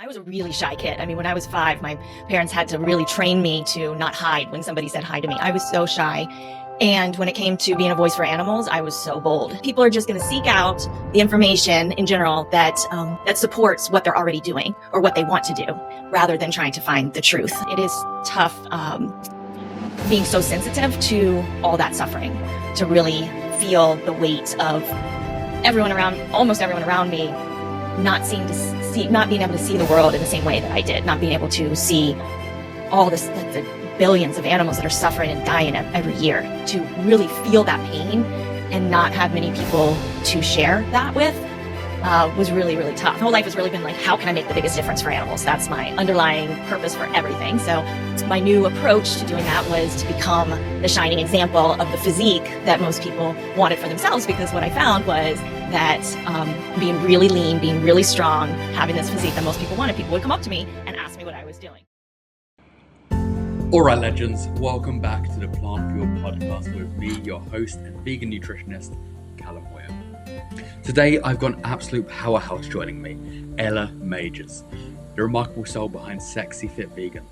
was a really shy kid. I mean, when I was 5, my parents had to really train me to not hide when somebody said hi to me. I was so shy. And when it came to being a voice for animals, I was so bold. People are just going to seek out the information in general that supports what they're already doing or what they want to do, rather than trying to find the truth. It is tough being so sensitive to all that suffering, to really feel the weight of almost everyone around me, not being able to see the world in the same way that I did, not being able to see all this, the billions of animals that are suffering and dying every year, to really feel that pain and not have many people to share that with was really, really tough. My whole life has really been like, how can I make the biggest difference for animals? That's my underlying purpose for everything. So my new approach to doing that was to become the shining example of the physique that most people wanted for themselves, because what I found was that being really lean, being really strong, having this physique that most people wanted, people would come up to me and ask me what I was doing. All right, legends, welcome back to the Plant Fuel Podcast with me, your host and vegan nutritionist, Callum Weir. Today, I've got an absolute powerhouse joining me, Ella Majors, the remarkable soul behind SexyFitVegan.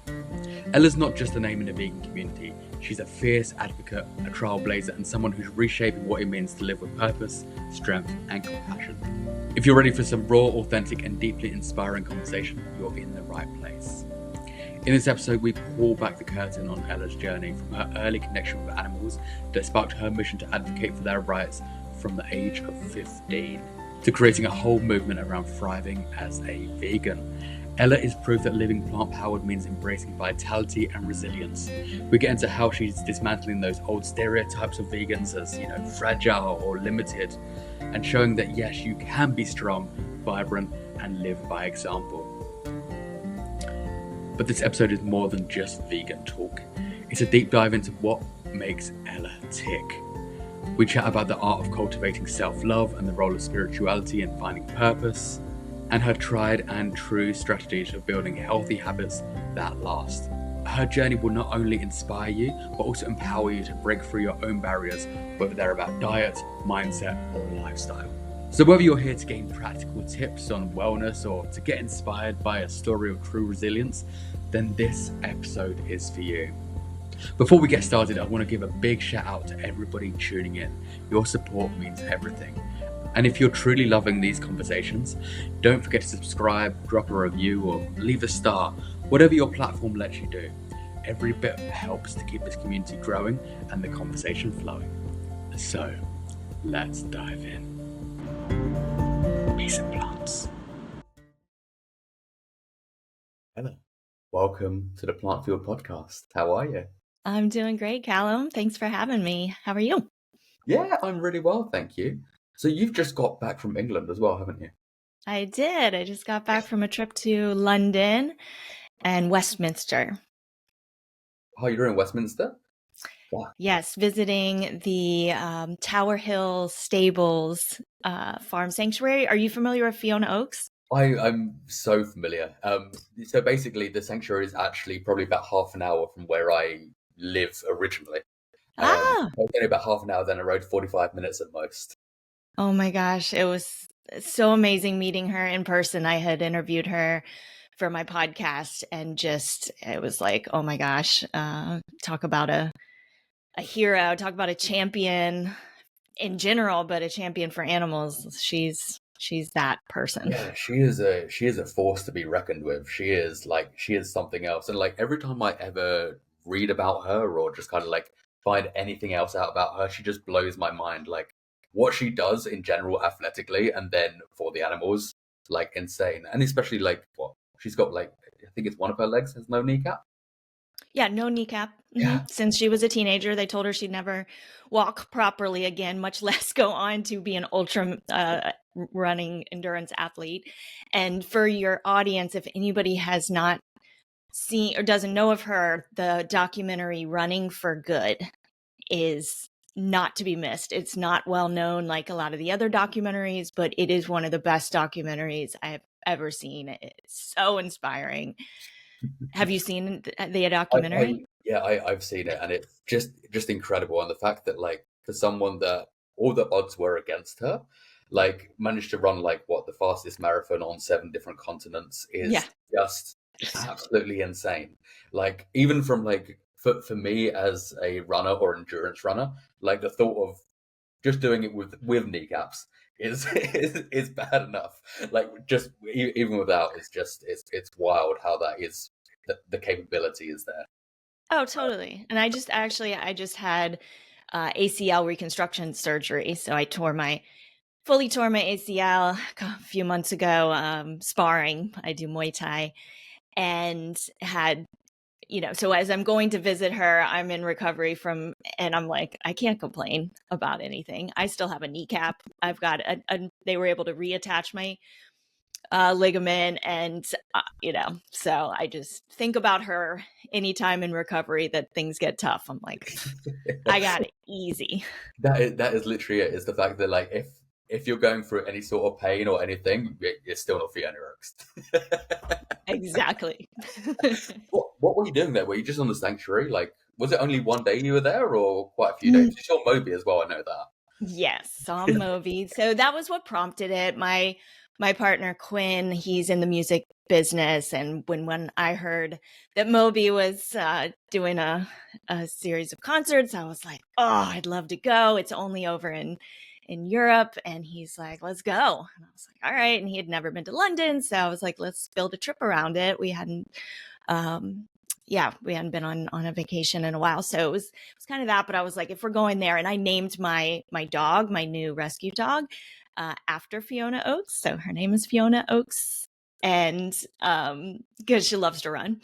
Ella's not just a name in the vegan community. She's a fierce advocate, a trailblazer, and someone who's reshaping what it means to live with purpose, strength, and compassion. If you're ready for some raw, authentic, and deeply inspiring conversation, you're in the right place. In this episode, we pull back the curtain on Ella's journey from her early connection with animals that sparked her mission to advocate for their rights from the age of 15 to creating a whole movement around thriving as a vegan. Ella is proof that living plant-powered means embracing vitality and resilience. We get into how she's dismantling those old stereotypes of vegans as, fragile or limited, and showing that yes, you can be strong, vibrant, and live by example. But this episode is more than just vegan talk. It's a deep dive into what makes Ella tick. We chat about the art of cultivating self-love and the role of spirituality in finding purpose, and her tried and true strategies for building healthy habits that last. Her journey will not only inspire you, but also empower you to break through your own barriers, whether they're about diet, mindset, or lifestyle. So whether you're here to gain practical tips on wellness or to get inspired by a story of true resilience, then this episode is for you. Before we get started, I want to give a big shout out to everybody tuning in. Your support means everything. And if you're truly loving these conversations, don't forget to subscribe, drop a review, or leave a star, whatever your platform lets you do. Every bit helps to keep this community growing and the conversation flowing. So, let's dive in. Peace and plants. Ella, welcome to the Plant Fuel Podcast. How are you? I'm doing great, Callum. Thanks for having me. How are you? Yeah, I'm really well, thank you. So you've just got back from England as well, haven't you? I did. I just got back from a trip to London and Westminster. Oh, you're in Westminster? Wow. Yes, visiting the Tower Hill Stables Farm Sanctuary. Are you familiar with Fiona Oaks? I'm so familiar. So basically, the sanctuary is actually probably about half an hour from where I live originally. It's only about half an hour, then I rode 45 minutes at most. Oh my gosh, it was so amazing meeting her in person. I had interviewed her for my podcast, and it was like, oh my gosh, talk about a hero, talk about a champion in general, but a champion for animals. She's that person. Yeah, she is a force to be reckoned with. She is something else. And like every time I ever read about her or just kind of like find anything else out about her, she just blows my mind. Like what she does in general athletically and then for the animals, like insane. And especially like what she's got, like I think it's one of her legs has no kneecap. Yeah, no kneecap. Yeah. Since she was a teenager, they told her she'd never walk properly again, much less go on to be an ultra running endurance athlete. And for your audience, if anybody has not seen or doesn't know of her, the documentary Running for Good is not to be missed. It's not well known like a lot of the other documentaries, but it is one of the best documentaries I have ever seen. It's so inspiring. Have you seen the documentary? I've seen it, and it's just incredible. And the fact that like for someone that all the odds were against her, like managed to run like what the fastest marathon on 7 different continents is just absolutely insane. Like even from like for me as a runner or endurance runner, like the thought of just doing it with kneecaps is bad enough. Like just even without, it's wild how that is the capability is there. Oh, totally. And I just had ACL reconstruction surgery. So I fully tore my ACL a few months ago, sparring. I do Muay Thai, and had, so as I'm going to visit her, I'm in recovery and I'm like, I can't complain about anything. I still have a kneecap. I've got they were able to reattach my ligament, and so I just think about her anytime in recovery that things get tough. I'm like, I got it easy. That is literally it. Is the fact that like if you're going through any sort of pain or anything, it's still not Fiona. Exactly. What were you doing there? Were you just on the sanctuary? Like, was it only one day you were there, or quite a few days? You saw Moby as well. I know that. Yes, saw Moby. So that was what prompted it. My partner Quinn, he's in the music business, and when I heard that Moby was doing a series of concerts, I was like, oh, I'd love to go. It's only over in Europe. And he's like, let's go. And I was like, all right. And he had never been to London, so I was like, let's build a trip around it. We hadn't been on a vacation in a while, so it was kind of that. But I was like, if we're going there, and I named my dog, my new rescue dog, after Fiona Oakes. So her name is Fiona Oakes, and because she loves to run.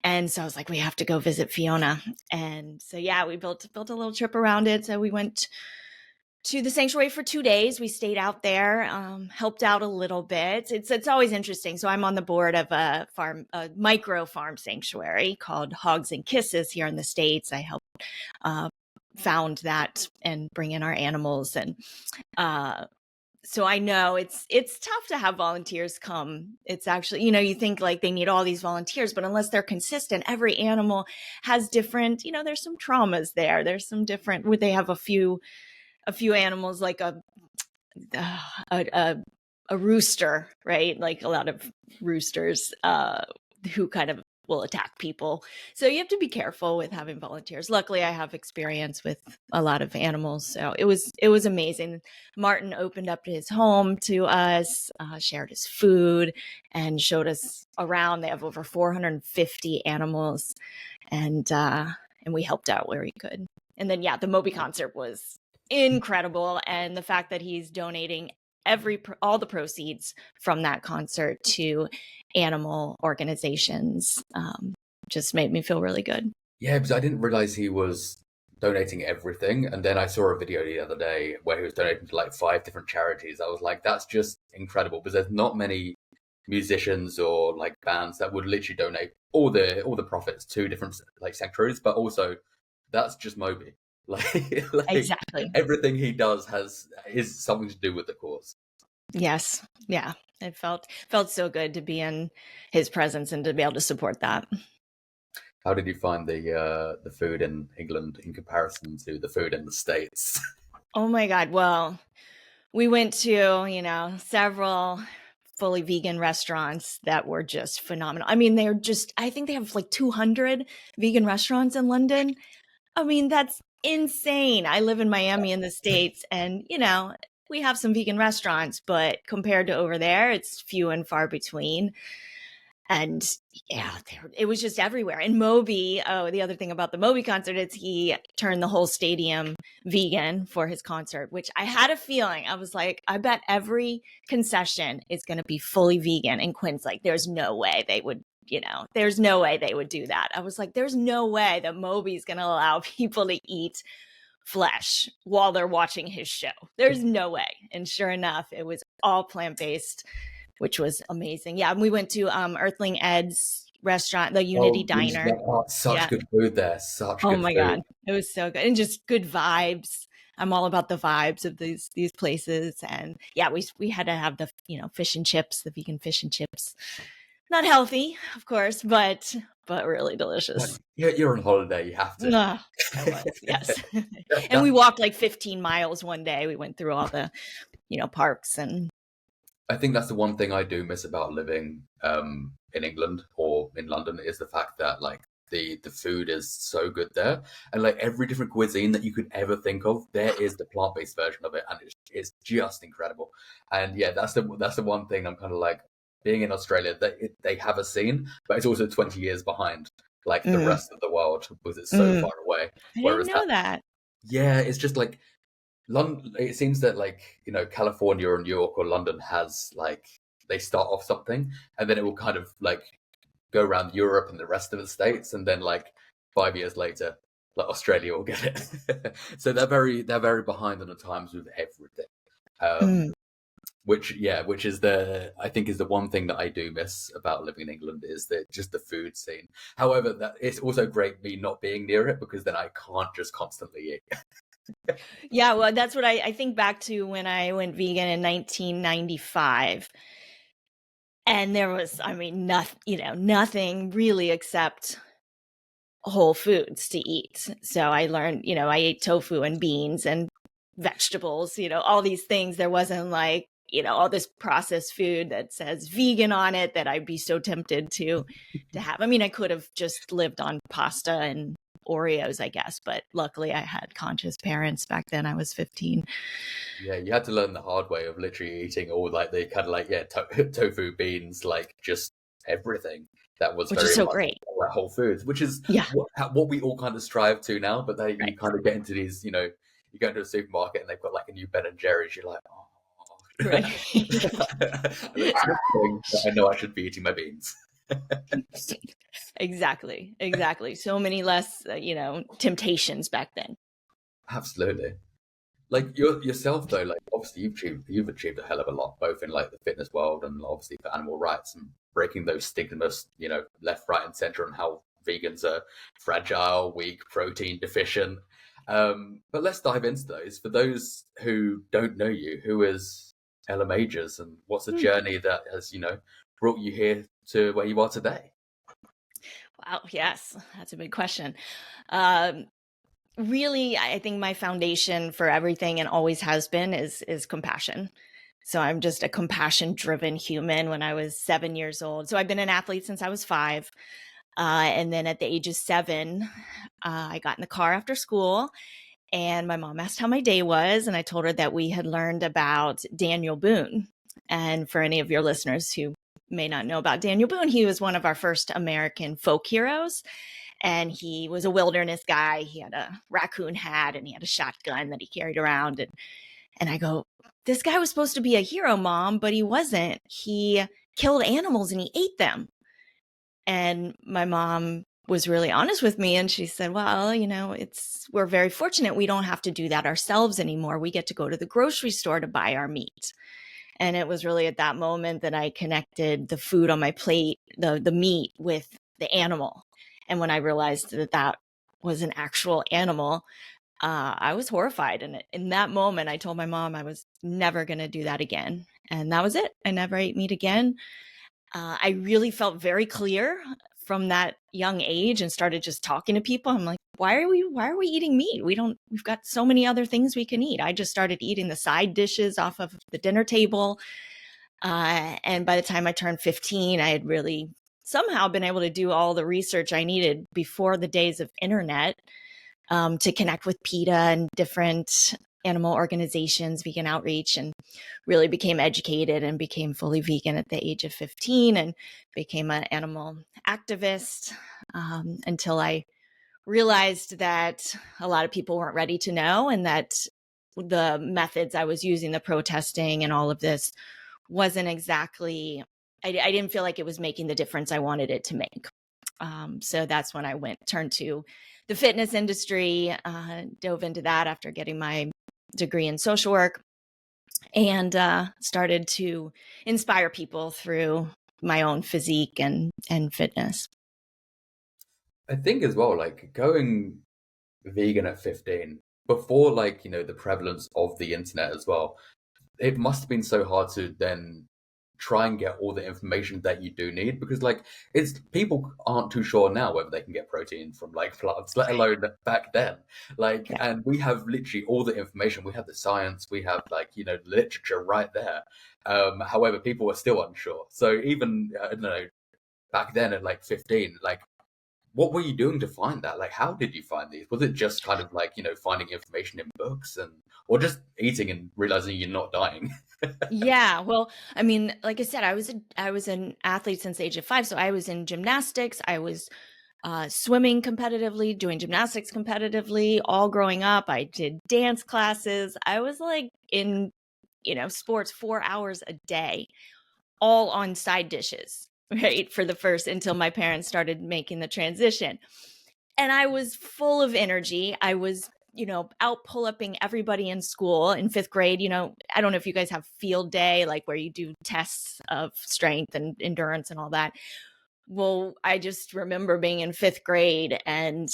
And so I was like, we have to go visit Fiona. And so we built a little trip around it. So we went to the sanctuary for 2 days. We stayed out there, helped out a little bit. It's always interesting. So I'm on the board of a micro farm sanctuary called Hogs and Kisses here in the States. I helped found that and bring in our animals. And so I know it's tough to have volunteers come. It's actually, you think like they need all these volunteers, but unless they're consistent, every animal has different, there's some traumas there. There's some different, where they have a few animals, like a rooster, right? Like a lot of roosters who kind of will attack people. So you have to be careful with having volunteers. Luckily, I have experience with a lot of animals, so it was amazing. Martin opened up his home to us, shared his food, and showed us around. They have over 450 animals, and we helped out where we could. And then the Moby concert was incredible, and the fact that he's donating all the proceeds from that concert to animal organizations just made me feel really good. Yeah, because I didn't realize he was donating everything, and then I saw a video the other day where he was donating to like 5 different charities. I was like, that's just incredible, because there's not many musicians or like bands that would literally donate all the profits to different like sanctuaries, but also that's just Moby. Like Exactly. Everything he does is something to do with the cause. Yes. Yeah. It felt so good to be in his presence and to be able to support that. How did you find the food in England in comparison to the food in the States? Oh my God. Well, we went to, several fully vegan restaurants that were just phenomenal. I mean, I think they have like 200 vegan restaurants in London. I mean, that's insane. I live in Miami in the States, and, we have some vegan restaurants, but compared to over there, it's few and far between. And it was just everywhere. And Moby, the other thing about the Moby concert is he turned the whole stadium vegan for his concert, which I had a feeling. I was like, I bet every concession is going to be fully vegan. And Quinn's like, there's no way they would, there's no way they would do that. I was like, there's no way that Moby's going to allow people to eat flesh while they're watching his show. There's no way. And sure enough, it was all plant-based, which was amazing. Yeah, and we went to Earthling Ed's restaurant, the Unity Diner. Such good food there. Oh my God, it was so good, and just good vibes. I'm all about the vibes of these places. And we had to have the fish and chips, the vegan fish and chips. Not healthy, of course, but really delicious. Yeah, you're on holiday. You have to. Yes. And we walked like 15 miles one day. We went through all the, parks. And I think that's the one thing I do miss about living in England or in London is the fact that like the food is so good there, and like every different cuisine that you could ever think of, there is the plant-based version of it, and it's just incredible. And yeah, that's the one thing I'm kind of like, being in Australia, they have a scene, but it's also 20 years behind like the Mm, rest of the world because it's so mm. far away. I didn't Whereas know that. yeah, it's just like London. It seems that like, you know, California or New York or London has like, they start off something and then it will kind of like go around Europe and the rest of the states, and then like 5 years later, like Australia will get it. So they're very behind on the times with everything. Mm. Which is the, I think is the one thing that I do miss about living in England, is that just the food scene. However, that it's also great me not being near it, because then I can't just constantly eat. Yeah, well, that's what I think back to when I went vegan in 1995. And there was, I mean, nothing really except whole foods to eat. So I learned, I ate tofu and beans and vegetables, all these things. There wasn't like, all this processed food that says vegan on it that I'd be so tempted to have. I mean, I could have just lived on pasta and Oreos, I guess, but luckily I had conscious parents back then. I was 15. Yeah, you had to learn the hard way of literally eating all like the kind of like, yeah, tofu, beans, like just everything that was Which very is so much great. like whole foods, which is Yeah. what we all kind of strive to now. But then you Right. kind of get into these, you know, you go into a supermarket and they've got like a new Ben and Jerry's. You're like, oh. Right. And it's not saying that I know I should be eating my beans. Exactly. So many less, temptations back then. Absolutely. Like yourself though, like obviously you've achieved a hell of a lot, both in like the fitness world and obviously for animal rights, and breaking those stigmas, you know, left, right, and center on how vegans are fragile, weak, protein deficient. But let's dive into those. For those who don't know you, who is Ella Majors, and what's the journey that has, you know, brought you here to where you are today? Wow. Yes, that's a big question. Really, I think my foundation for everything, and always has been, is compassion. So I'm just a compassion-driven human. When I was 7 years old, so I've been an athlete since I was 5, and then at the age of 7, I got in the car after school, and my mom asked how my day was, and I told her that we had learned about Daniel Boone. And for any of your listeners who may not know about Daniel Boone, he was one of our first American folk heroes. And he was a wilderness guy. He had a raccoon hat and he had a shotgun that he carried around. And I go, this guy was supposed to be a hero, Mom, but he wasn't. He killed animals and he ate them. And my mom was really honest with me. And she said, well, we're very fortunate. We don't have to do that ourselves anymore. We get to go to the grocery store to buy our meat. And it was really at that moment that I connected the food on my plate, the meat, with the animal. And when I realized that that was an actual animal, I was horrified. And in that moment, I told my mom I was never going to do that again. And that was it. I never ate meat again. I really felt very clear from that young age and started just talking to people. I'm like, why are we eating meat? We've got so many other things we can eat. I just started eating the side dishes off of the dinner table. And by the time I turned 15, I had really somehow been able to do all the research I needed before the days of internet, to connect with PETA and different animal organizations, vegan outreach, and really became educated and became fully vegan at the age of 15 and became an animal activist, until I realized that a lot of people weren't ready to know, and that the methods I was using, the protesting and all of this, wasn't exactly, I didn't feel like it was making the difference I wanted it to make. So that's when I turned to the fitness industry, dove into that after getting my degree in social work, and started to inspire people through my own physique and fitness. I think as well, like going vegan at 15, before like, you know, the prevalence of the internet as well, it must have been so hard to then try and get all the information that you do need, because like it's, people aren't too sure now whether they can get protein from like plants, let alone back then. Like, Yeah. and we have literally all the information, we have the science, we have like, you know, literature right there. However, people are still unsure. So even, I don't know, back then at like 15, like, what were you doing to find that? Like, how did you find these? Was it just kind of like, finding information in books or just eating and realizing you're not dying? Yeah, well, I mean, like I said, I was an athlete since the age of 5, so I was in gymnastics. I was swimming competitively, doing gymnastics competitively, all growing up. I did dance classes. I was like in, sports 4 hours a day, all on side dishes, right? For the first, until my parents started making the transition. And I was full of energy. I was, out pull-upping everybody in school in 5th grade. I don't know if you guys have field day, like where you do tests of strength and endurance and all that. Well, I just remember being in 5th grade and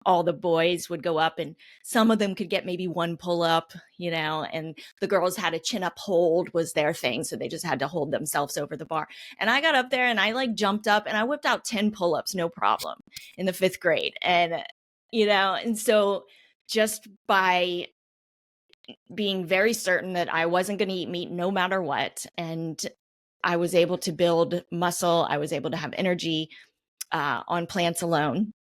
all the boys would go up and some of them could get maybe one pull up, and the girls had a chin up hold was their thing. So they just had to hold themselves over the bar. And I got up there and I like jumped up and I whipped out 10 pull ups, no problem, in the 5th grade. And, and so just by being very certain that I wasn't going to eat meat no matter what, and I was able to build muscle. I was able to have energy on plants alone.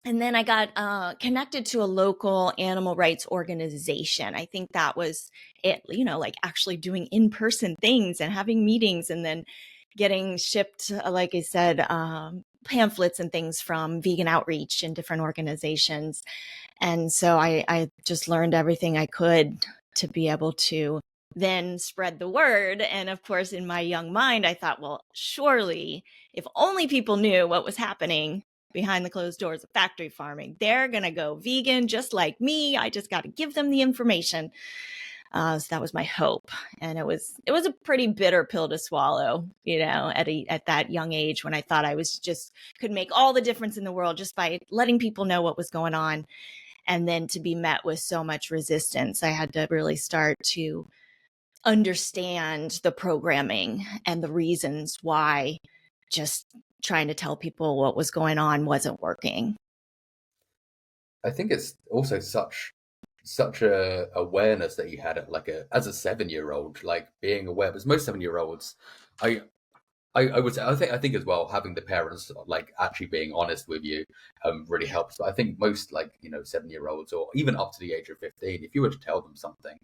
And then I got connected to a local animal rights organization. I think that was it, like actually doing in-person things and having meetings and then getting shipped, like I said, pamphlets and things from Vegan Outreach and different organizations. And so I just learned everything I could to be able to then spread the word. And of course, in my young mind, I thought, well, surely if only people knew what was happening behind the closed doors of factory farming, they're going to go vegan just like me. I just got to give them the information. So that was my hope. And it was a pretty bitter pill to swallow, at that young age when I thought I was could make all the difference in the world just by letting people know what was going on. And then to be met with so much resistance, I had to really start to understand the programming and the reasons why just trying to tell people what was going on wasn't working. I think it's also such a awareness that you had at as a 7-year-old, like being aware, because most 7-year-olds, I would say, I think as well, having the parents like actually being honest with you really helps. But I think most 7-year-olds or even up to the age of 15, if you were to tell them something,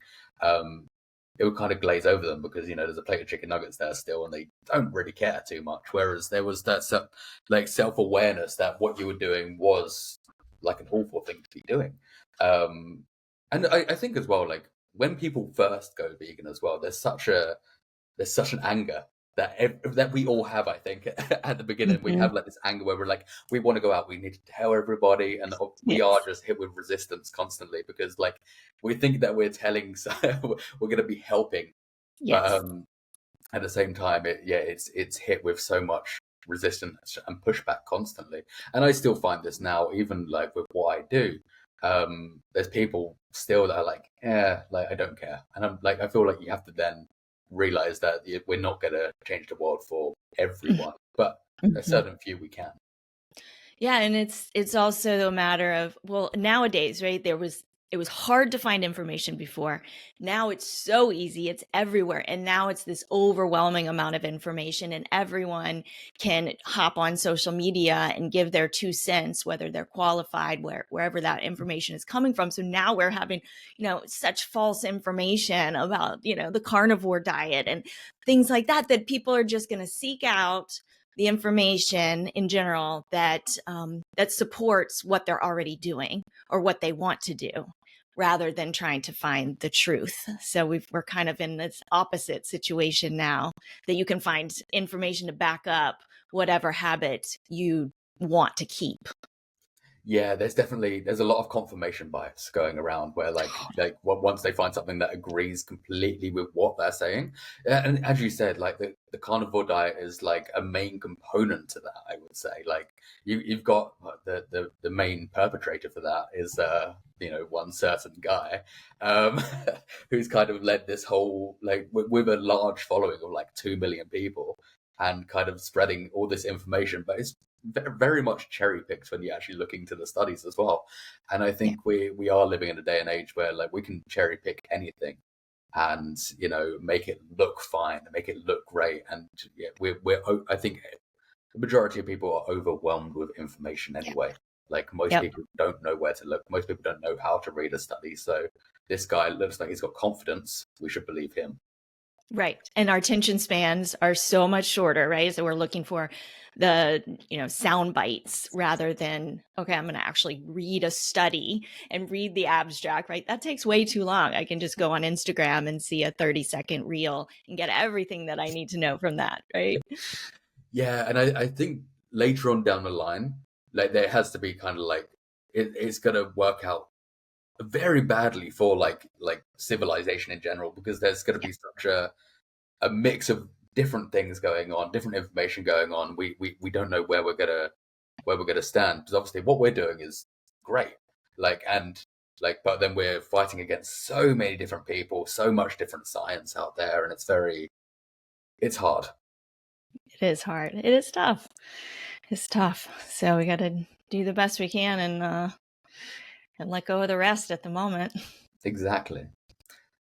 it would kind of glaze over them because there's a plate of chicken nuggets there still and they don't really care too much. Whereas there was that self-awareness that what you were doing was like an awful thing to be doing. And I think as well, like when people first go vegan as well, there's such an anger that we all have. I think at the beginning we have like this anger where we're like, we want to go out, we need to tell everybody, and we are just hit with resistance constantly because like we think that we're telling, so we're going to be helping, but at the same time, it's hit with so much resistance and pushback constantly. And I still find this now, even like with what I do. There's people still that are like, like I don't care, and I'm like, I feel like you have to then realize that we're not going to change the world for everyone, but a certain few we can. Yeah, and it's also a matter of, well, nowadays, right? It was hard to find information before. Now it's so easy. It's everywhere. And now it's this overwhelming amount of information and everyone can hop on social media and give their 2 cents, whether they're qualified, wherever that information is coming from. So now we're having, such false information about, the carnivore diet and things like that people are just going to seek out the information in general that supports what they're already doing or what they want to do, rather than trying to find the truth. So we're kind of in this opposite situation now, that you can find information to back up whatever habit you want to keep. Yeah, there's a lot of confirmation bias going around where like once they find something that agrees completely with what they're saying, and as you said, like the carnivore diet is like a main component to that. I would say like you've got the main perpetrator for that is one certain guy who's kind of led this whole like with a large following of like 2 million people and kind of spreading all this information, but it's very much cherry picked when you actually look into the studies as well. And I think we are living in a day and age where like we can cherry pick anything and make it look fine, make it look great. And we're I think the majority of people are overwhelmed with information Yep. anyway. Like most Yep. people don't know where to look. Most people don't know how to read a study. So this guy looks like he's got confidence. We should believe him. Right. And our attention spans are so much shorter, right? So we're looking for the, sound bites rather than, okay, I'm going to actually read a study and read the abstract, right? That takes way too long. I can just go on Instagram and see a 30-second reel and get everything that I need to know from that, right? Yeah, and I think later on down the line, like there has to be kind of like it's gonna work out very badly for like civilization in general, because there's gonna be such a mix of different things going on, different information going on. We don't know where we're gonna stand, because obviously what we're doing is great. But then we're fighting against so many different people, so much different science out there, and it's hard. It is hard. It is tough. It's tough. So we got to do the best we can and let go of the rest at the moment. Exactly.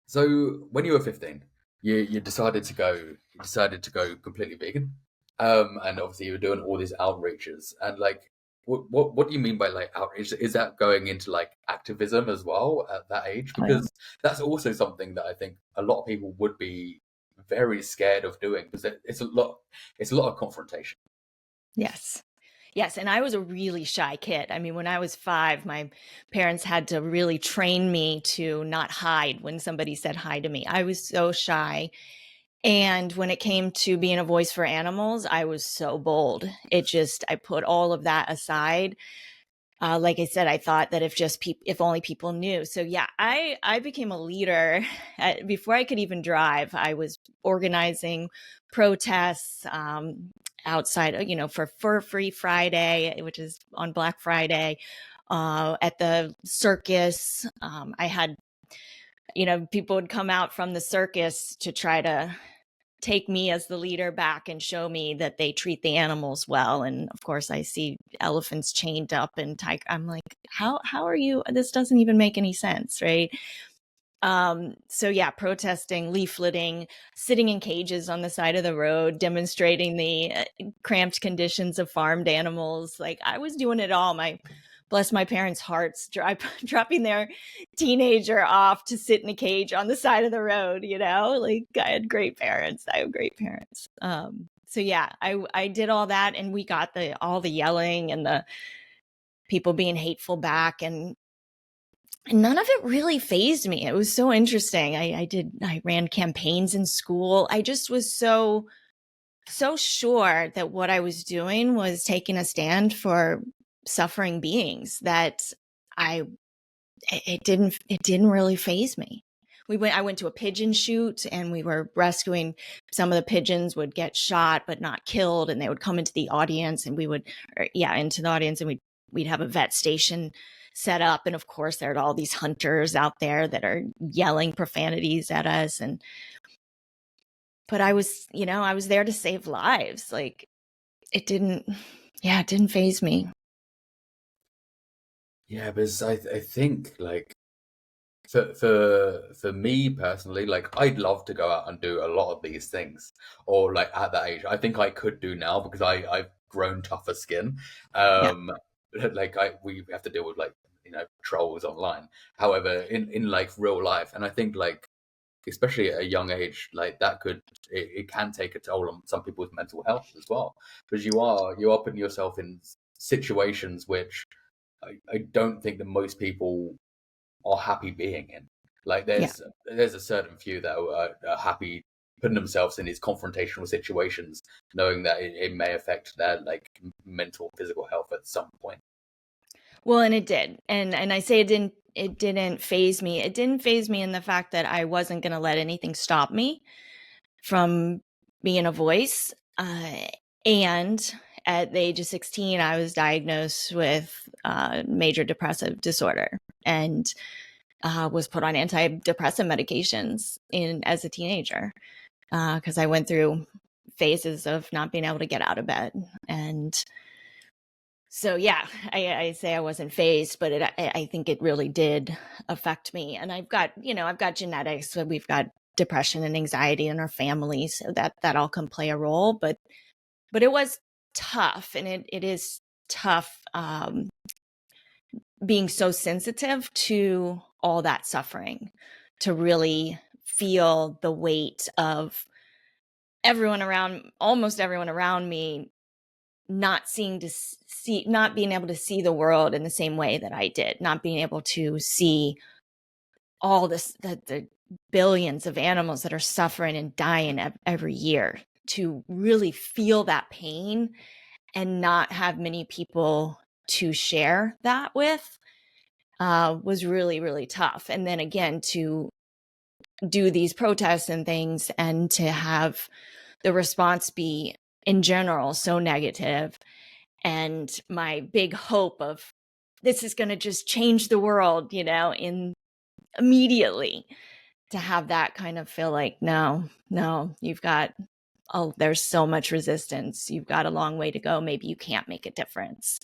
So when you were 15, you decided to go completely vegan, and obviously you were doing all these outreaches. And like, what do you mean by like outreach? Is that going into like activism as well at that age? Oh, yeah. Because that's also something that I think a lot of people would be very scared of doing, because it's a lot of confrontation. Yes. Yes. And I was a really shy kid. I mean, when I was 5, my parents had to really train me to not hide when somebody said hi to me. I was so shy. And when it came to being a voice for animals, I was so bold. I put all of that aside. Like I said, I thought that if only people knew. So yeah, I became a leader before I could even drive. I was organizing protests outside, for Fur Free Friday, which is on Black Friday, at the circus. I had, people would come out from the circus to try to take me as the leader back and show me that they treat the animals well. And of course I see elephants chained up and tiger. I'm like, how are you? This doesn't even make any sense. Right. So yeah, protesting, leafleting, sitting in cages on the side of the road, demonstrating the cramped conditions of farmed animals. Like I was doing it all. Bless my parents' hearts, dropping their teenager off to sit in a cage on the side of the road, like I had great parents. I have great parents. So yeah, I did all that, and we got all the yelling and the people being hateful back, and none of it really fazed me. It was so interesting. I ran campaigns in school. I just was so sure that what I was doing was taking a stand for suffering beings that it didn't really faze me. I went to a pigeon shoot, and we were rescuing. Some of the pigeons would get shot but not killed, and they would come into the audience, and we'd have a vet station set up, and of course there are all these hunters out there that are yelling profanities at us, but I was there to save lives. Like it didn't faze me. Yeah, because I think like for me personally, like I'd love to go out and do a lot of these things, or like at that age, I think I could do now, because I've grown tougher skin. Yeah. We have to deal with like trolls online. However, in like real life, and I think like especially at a young age, like it can take a toll on some people's mental health as well, because you are putting yourself in situations which I don't think that most people are happy being in. Like there's a certain few that are happy putting themselves in these confrontational situations, knowing that it may affect their like mental, physical health at some point. Well, and it did. And I say it didn't faze me. It didn't faze me in the fact that I wasn't going to let anything stop me from being a voice. And at the age of 16, I was diagnosed with major depressive disorder, and was put on antidepressant medications as a teenager, because I went through phases of not being able to get out of bed. And so, yeah, I say I wasn't phased, but I think it really did affect me. And I've got genetics. So we've got depression and anxiety in our family, so that all can play a role. But it was tough, and it is tough being so sensitive to all that suffering, to really feel the weight of almost everyone around me not not being able to see the world in the same way that I did, not being able to see all this, the billions of animals that are suffering and dying every year, to really feel that pain and not have many people to share that with was really, really tough. And then again, to do these protests and things and to have the response be in general so negative, and my big hope of this is going to just change the world, immediately, to have that kind of feel like, no, there's so much resistance. You've got a long way to go. Maybe you can't make a difference.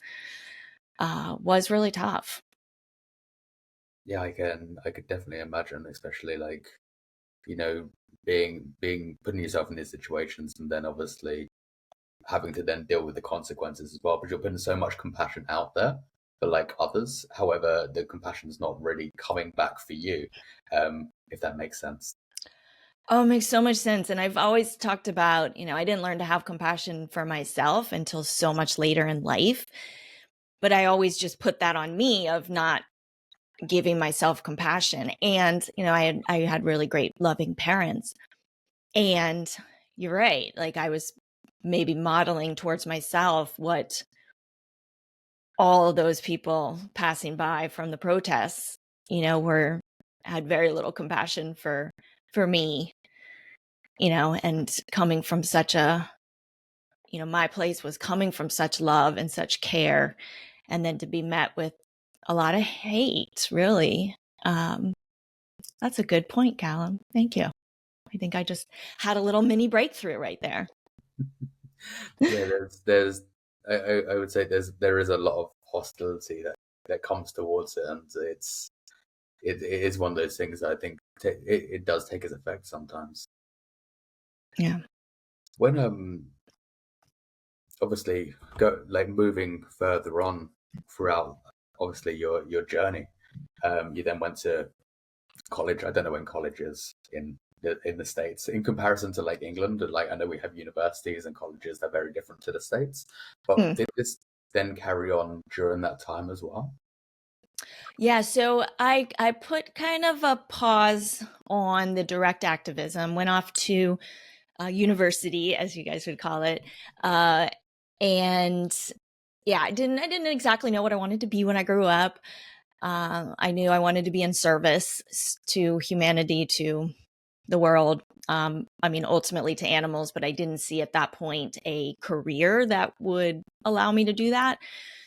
Was really tough. Yeah, I could definitely imagine, especially like, being putting yourself in these situations and then obviously having to then deal with the consequences as well, because you're putting so much compassion out there for like others. However, the compassion's not really coming back for you, if that makes sense. Oh, it makes so much sense. And I've always talked about, I didn't learn to have compassion for myself until so much later in life. But I always just put that on me of not giving myself compassion. And, I had really great loving parents. And you're right. Like, I was maybe modeling towards myself what all of those people passing by from the protests, had very little compassion for me, and coming from such my place was coming from such love and such care, and then to be met with a lot of hate, really. That's a good point, Callum. Thank you. I think I just had a little mini breakthrough right there. Yeah, there's I would say there is a lot of hostility that comes towards it, and it is one of those things that I think it does take its effect sometimes. Yeah. When obviously moving further on throughout obviously your journey, you then went to college. I don't know when college is in the States in comparison to like England. Like, I know we have universities and colleges that are very different to the States, but did this then carry on during that time as well? Yeah, so I put kind of a pause on the direct activism, went off to university, as you guys would call it, and yeah, I didn't exactly know what I wanted to be when I grew up. I knew I wanted to be in service to humanity, to the world. Ultimately to animals, but I didn't see at that point a career that would allow me to do that.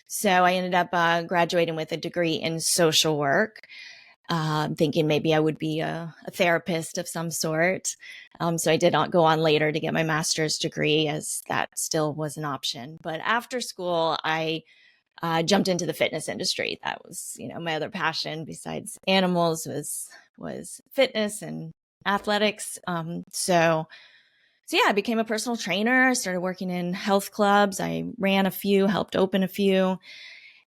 So I ended up graduating with a degree in social work, thinking maybe I would be a therapist of some sort. So I did not go on later to get my master's degree, as that still was an option. But after school, I jumped into the fitness industry. That was, my other passion besides animals was fitness and athletics. So yeah, I became a personal trainer. I started working in health clubs. I ran a few, helped open a few.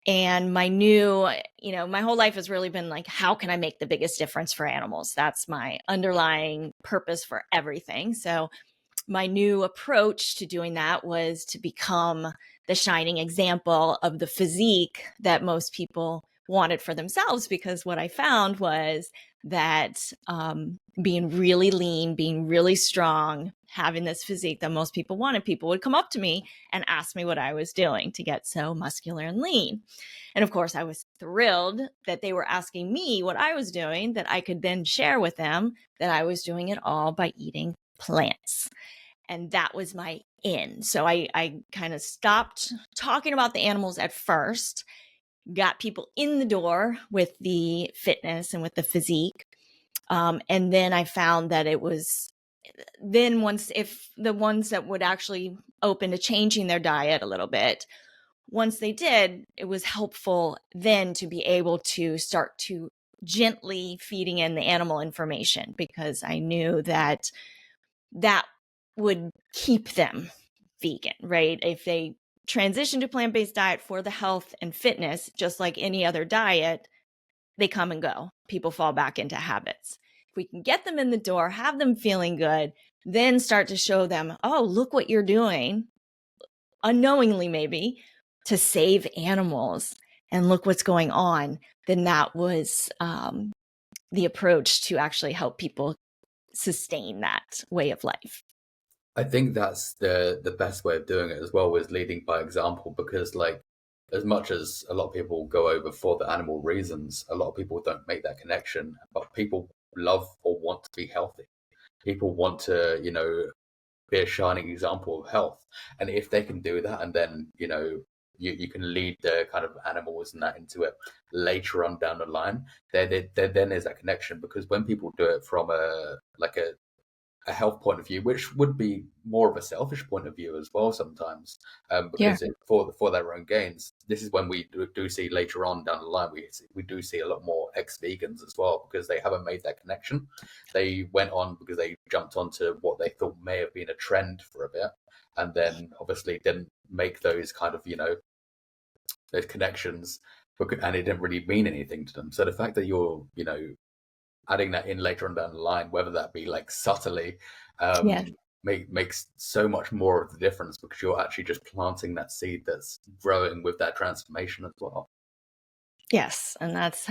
And my whole life has really been like, how can I make the biggest difference for animals? That's my underlying purpose for everything. So my new approach to doing that was to become the shining example of the physique that most people wanted for themselves, because what I found was that being really lean, being really strong, having this physique that most people wanted, people would come up to me and ask me what I was doing to get so muscular and lean. And of course, I was thrilled that they were asking me what I was doing, that I could then share with them that I was doing it all by eating plants. And that was my in. So I kind of stopped talking about the animals at first, got people in the door with the fitness and with the physique. And then I found that it was then if the ones that would actually open to changing their diet a little bit, once they did, it was helpful then to be able to start to gently feeding in the animal information, because I knew that would keep them vegan, right? If they transition to plant-based diet for the health and fitness, just like any other diet, they come and go. People fall back into habits. If we can get them in the door, have them feeling good, then start to show them, oh, look what you're doing, unknowingly maybe, to save animals, and look what's going on, then that was the approach to actually help people sustain that way of life. I think that's the best way of doing it as well, is leading by example, because like as much as a lot of people go over for the animal reasons, a lot of people don't make that connection. But people love or want to be healthy. People want to, be a shining example of health. And if they can do that, and then, you can lead the kind of animals and that into it later on down the line, then there's that connection. Because when people do it from a health point of view, which would be more of a selfish point of view as well sometimes, because for their own gains. This is when we do see later on down the line, we do see a lot more ex-vegans as well, because they haven't made that connection. They went on because they jumped onto what they thought may have been a trend for a bit, and then obviously didn't make those kind of those connections, and it didn't really mean anything to them. So the fact that you're adding that in later on down the line, whether that be like subtly, makes so much more of the difference, because you're actually just planting that seed that's growing with that transformation as well. Yes, and that's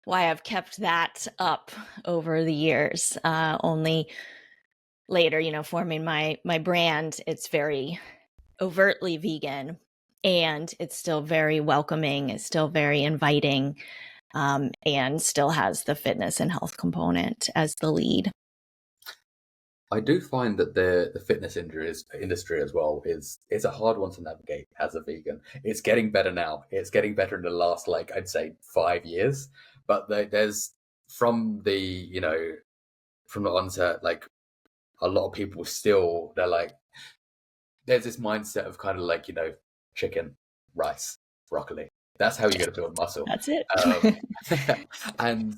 why I've kept that up over the years. Only later, forming my brand, it's very overtly vegan, and it's still very welcoming. It's still very inviting. And still has the fitness and health component as the lead. I do find that the fitness industry as well is a hard one to navigate as a vegan. It's getting better now. It's getting better in the last, like, I'd say 5 years. But there's from the onset, like a lot of people still, they're like, there's this mindset of kind of like, chicken, rice, broccoli. That's how you're going to build muscle. That's it. And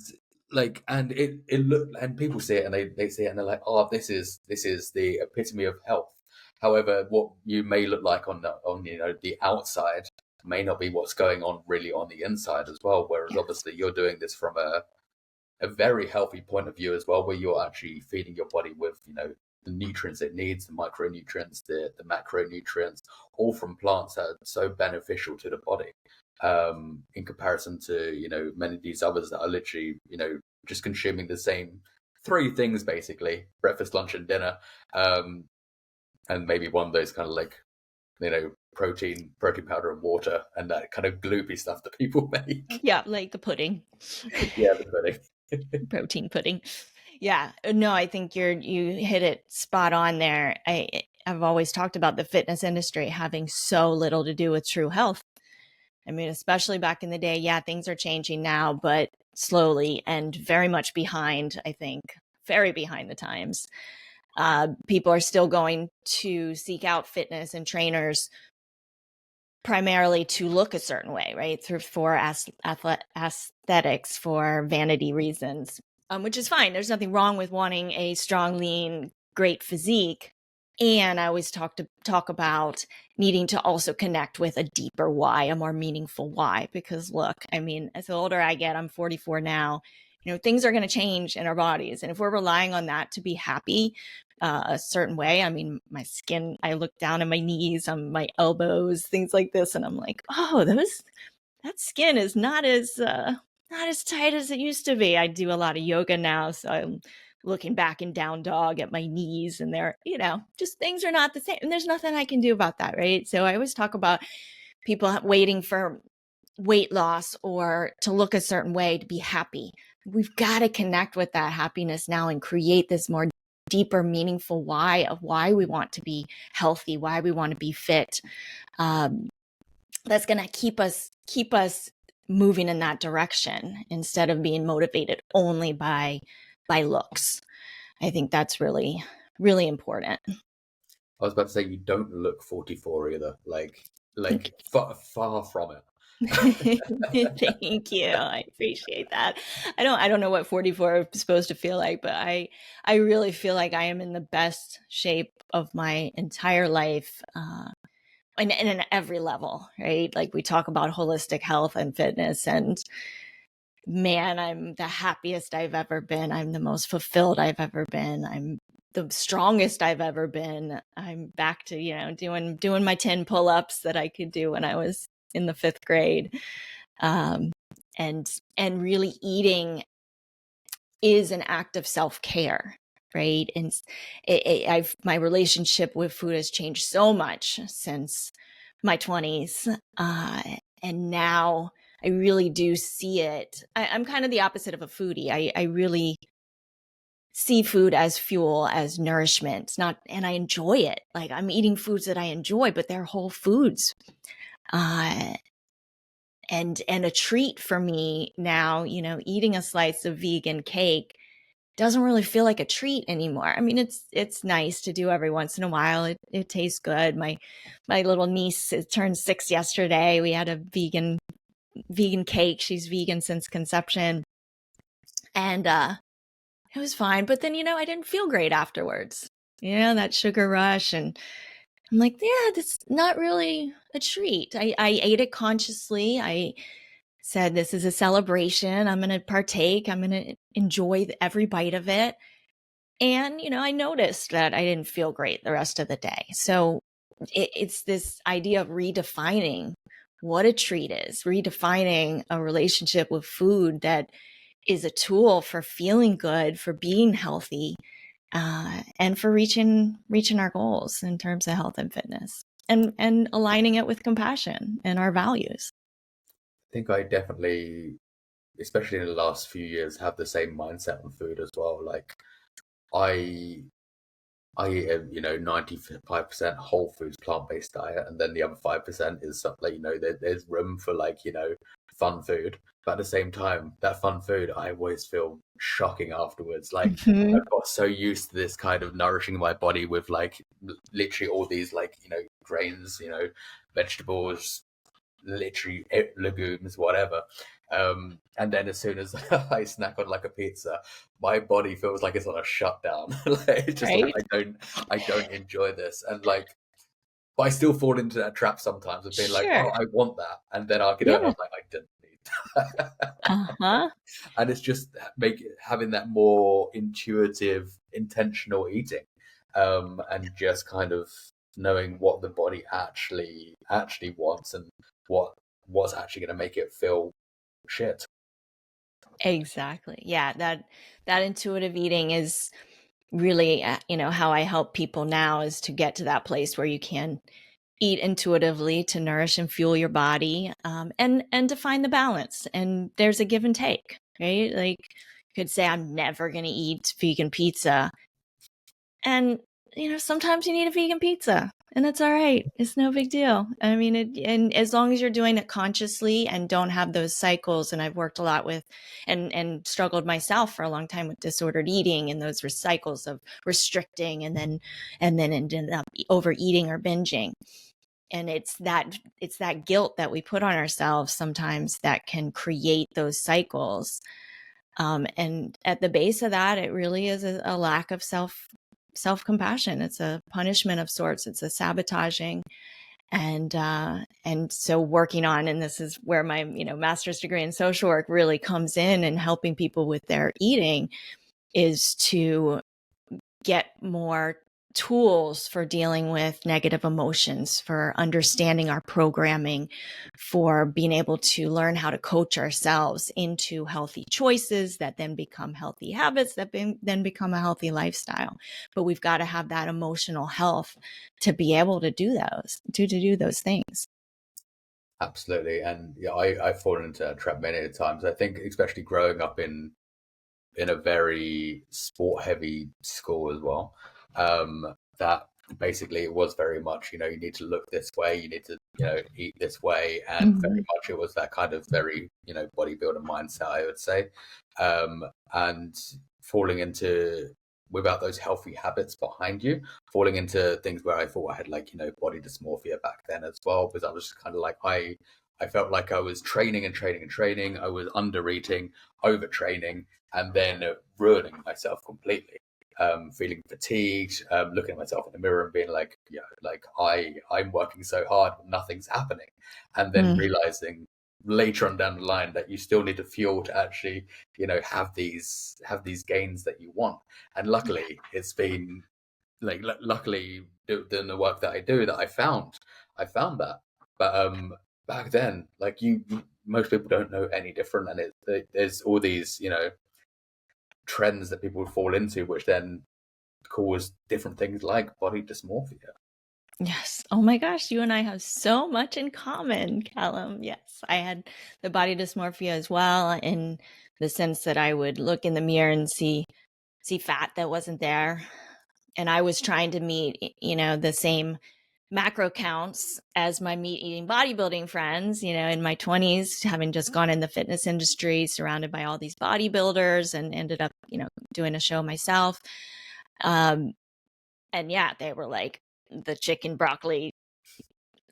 and people see it, and they see it, and they're like, oh, this is the epitome of health. However, what you may look like on the outside may not be what's going on really on the inside as well. Whereas obviously you're doing this from a very healthy point of view as well, where you're actually feeding your body with the nutrients it needs, the micronutrients, the macronutrients, all from plants that are so beneficial to the body, in comparison to many of these others that are literally just consuming the same three things, basically: breakfast, lunch, and dinner, and maybe one of those kind of like protein powder and water, and that kind of gloopy stuff that people make. Yeah, like the pudding. Yeah, the pudding. Protein pudding. Yeah, no, I think you hit it spot on there. I've always talked about the fitness industry having so little to do with true health. I mean, especially back in the day, things are changing now, but slowly and very much behind, I think, very behind the times. People are still going to seek out fitness and trainers primarily to look a certain way, right? For aesthetics, for vanity reasons, which is fine. There's nothing wrong with wanting a strong, lean, great physique. And I always talk about needing to also connect with a deeper why, a more meaningful why. Because look, I mean, as the older I get, I'm 44 now, things are going to change in our bodies. And if we're relying on that to be happy a certain way, I mean, my skin, I look down at my knees, on my elbows, things like this, and I'm like, oh, that skin is not as tight as it used to be. I do a lot of yoga now, so I'm looking back in down dog at my knees, and they're, just things are not the same, and there's nothing I can do about that, right? So I always talk about people waiting for weight loss or to look a certain way to be happy. We've got to connect with that happiness now and create this more deeper, meaningful why of why we want to be healthy, why we want to be fit. That's going to keep us moving in that direction instead of being motivated only by looks. I think that's really, really important. I was about to say, you don't look 44 either. Like far from it. Thank you. I appreciate that. I don't know what 44 is supposed to feel like, but I really feel like I am in the best shape of my entire life. And in every level, right? Like we talk about holistic health and fitness, and man, I'm the happiest I've ever been. I'm the most fulfilled I've ever been. I'm the strongest I've ever been. I'm back to, doing my 10 pull-ups that I could do when I was in the 5th grade. Um, and really eating is an act of self-care, right? And my relationship with food has changed so much since my 20s. And now I really do see it. I'm kind of the opposite of a foodie. I really see food as fuel, as nourishment, and I enjoy it. Like I'm eating foods that I enjoy, but they're whole foods. And a treat for me now, eating a slice of vegan cake doesn't really feel like a treat anymore. I mean, it's nice to do every once in a while. It tastes good. My little niece turned 6 yesterday. We had a vegan cake. She's vegan since conception. And it was fine. But then, I didn't feel great afterwards. That sugar rush. And I'm like, yeah, that's not really a treat. I ate it consciously. I said, this is a celebration. I'm going to partake. I'm going to enjoy every bite of it. And, I noticed that I didn't feel great the rest of the day. So it's this idea of redefining what a treat is, redefining a relationship with food that is a tool for feeling good, for being healthy, and for reaching our goals in terms of health and fitness, and aligning it with compassion and our values. I think I definitely, especially in the last few years, have the same mindset on food as well. Like I eat a 95% whole foods plant-based diet, and then the other 5% is something like there's room for fun food. But at the same time, that fun food I always feel shocking afterwards. Like I've got so used to this kind of nourishing my body with literally all these grains, vegetables, literally legumes, whatever. And then as soon as I snack on a pizza, my body feels like it's on a shutdown. It's just Right? I don't enjoy this, and but I still fall into that trap sometimes of being like, oh, Sure. I want that, and then I'll get it, and Yeah. I'm like, I didn't need that. Uh-huh. And it's just having that more intuitive, intentional eating, and just kind of knowing what the body actually wants, and what's actually going to make it feel shit. Exactly. Yeah, that intuitive eating is really, how I help people now, is to get to that place where you can eat intuitively to nourish and fuel your body, and to find the balance. And there's a give and take, right? Like you could say, I'm never going to eat vegan pizza. And, sometimes you need a vegan pizza, and it's all right. It's no big deal. I mean, and as long as you're doing it consciously and don't have those cycles. And I've worked a lot with and struggled myself for a long time with disordered eating and those cycles of restricting and then ended up overeating or binging. And it's that guilt that we put on ourselves sometimes that can create those cycles. And at the base of that, it really is a lack of self-compassion. It's a punishment of sorts. It's a sabotaging. And so working on, and this is where my, master's degree in social work really comes in, and helping people with their eating is to get more tools for dealing with negative emotions, for understanding our programming, for being able to learn how to coach ourselves into healthy choices that then become healthy habits, that then become a healthy lifestyle. But we've got to have that emotional health to be able to do to do those things. Absolutely. And yeah, I've fallen into that trap many times. I think especially growing up in a very sport heavy school as well, that basically it was very much, you need to look this way, you need to, eat this way. And very much it was that kind of very, bodybuilder mindset, I would say. And falling into, without those healthy habits behind you, falling into things where I thought I had body dysmorphia back then as well, because I was just kind of like, I felt like I was training and training and training. I was under eating, overtraining, and then ruining myself completely. Feeling fatigued, looking at myself in the mirror and being like, yeah, like I'm working so hard, nothing's happening. And then Mm. realizing later on down the line that you still need to fuel to actually, have these gains that you want. And luckily, it's been like luckily doing the work that I do that I found that. But back then, like most people don't know any different, and there's all these trends that people would fall into, which then cause different things like body dysmorphia. Yes. Oh my gosh, you and I have so much in common, Callum. Yes, I had the body dysmorphia as well, in the sense that I would look in the mirror and see fat that wasn't there, and I was trying to meet, the same macro counts as my meat eating bodybuilding friends, in my 20s, having just gone in the fitness industry, surrounded by all these bodybuilders, and ended up, doing a show myself. And yeah, they were like the chicken, broccoli,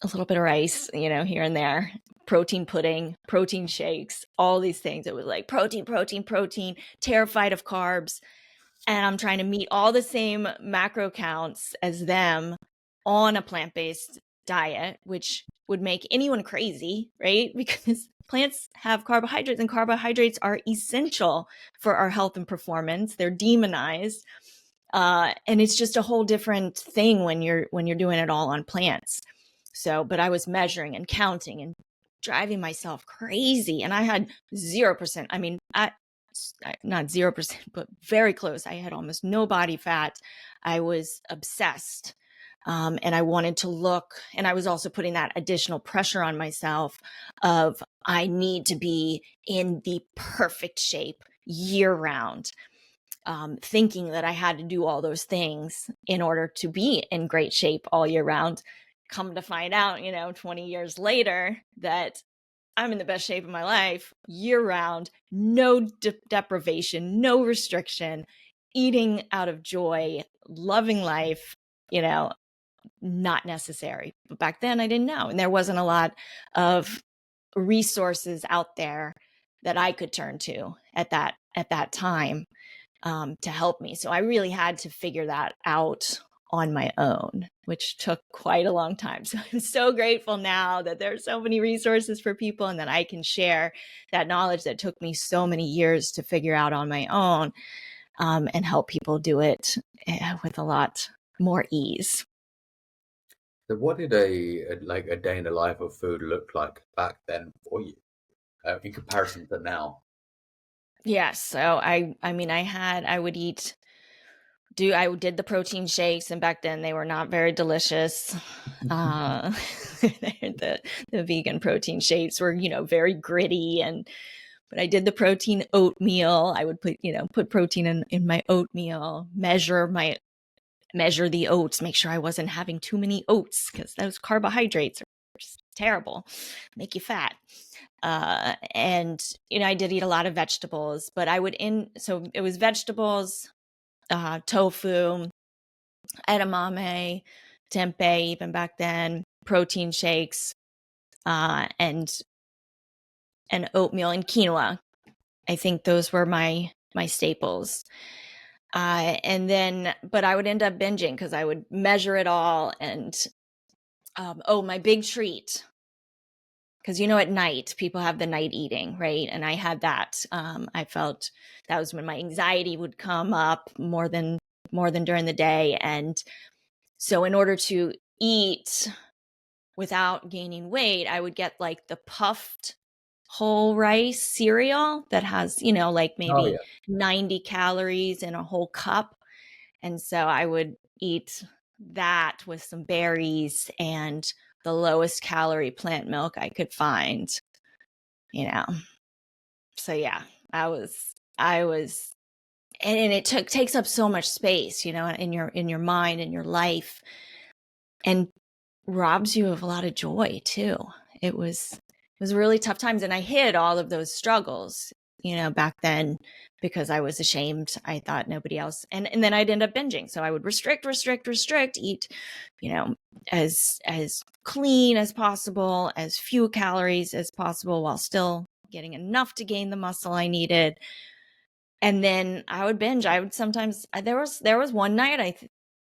a little bit of rice, here and there, protein pudding, protein shakes, all these things. It was like protein, protein, protein, terrified of carbs. And I'm trying to meet all the same macro counts as them on a plant-based diet, which would make anyone crazy, right? Because plants have carbohydrates, and carbohydrates are essential for our health and performance. They're demonized. And it's just a whole different thing when you're doing it all on plants. So, but I was measuring and counting and driving myself crazy, and I had 0%. I mean, not 0%, but very close. I had almost no body fat. I was obsessed. And I wanted to look, and I was also putting that additional pressure on myself of, I need to be in the perfect shape year round. Thinking that I had to do all those things in order to be in great shape all year round. Come to find out, 20 years later, that I'm in the best shape of my life year round, no deprivation, no restriction, eating out of joy, loving life, not necessary. But back then I didn't know. And there wasn't a lot of resources out there that I could turn to at that time, to help me. So I really had to figure that out on my own, which took quite a long time. So I'm so grateful now that there are so many resources for people, and that I can share that knowledge that took me so many years to figure out on my own, and help people do it with a lot more ease. So what did a day in the life of food look like back then for you, in comparison to now? Yes. So I did the protein shakes, and back then they were not very delicious. The vegan protein shakes were, very gritty, but I did the protein oatmeal. I would put protein in my oatmeal, measure the oats, make sure I wasn't having too many oats, because those carbohydrates are just terrible, make you fat. And I did eat a lot of vegetables, but so it was vegetables, tofu, edamame, tempeh, even back then, protein shakes, and oatmeal and quinoa. I think those were my staples. And then, but I would end up binging because I would measure it all. And my big treat, because at night people have the night eating, right? And I had that. I felt that was when my anxiety would come up more than during the day. And so in order to eat without gaining weight, I would get like the puffed whole rice cereal that has, like Oh maybe yeah. 90 calories in a whole cup. And so I would eat that with some berries and the lowest calorie plant milk I could find, So yeah, I was, and it takes up so much space, in your mind and your life, and robs you of a lot of joy too. It was really tough times, and I hid all of those struggles back then, because I was ashamed. I thought nobody else, and then I'd end up binging. So I would restrict, eat, as clean as possible, as few calories as possible, while still getting enough to gain the muscle I needed. And then I would binge. I would sometimes, there was one night I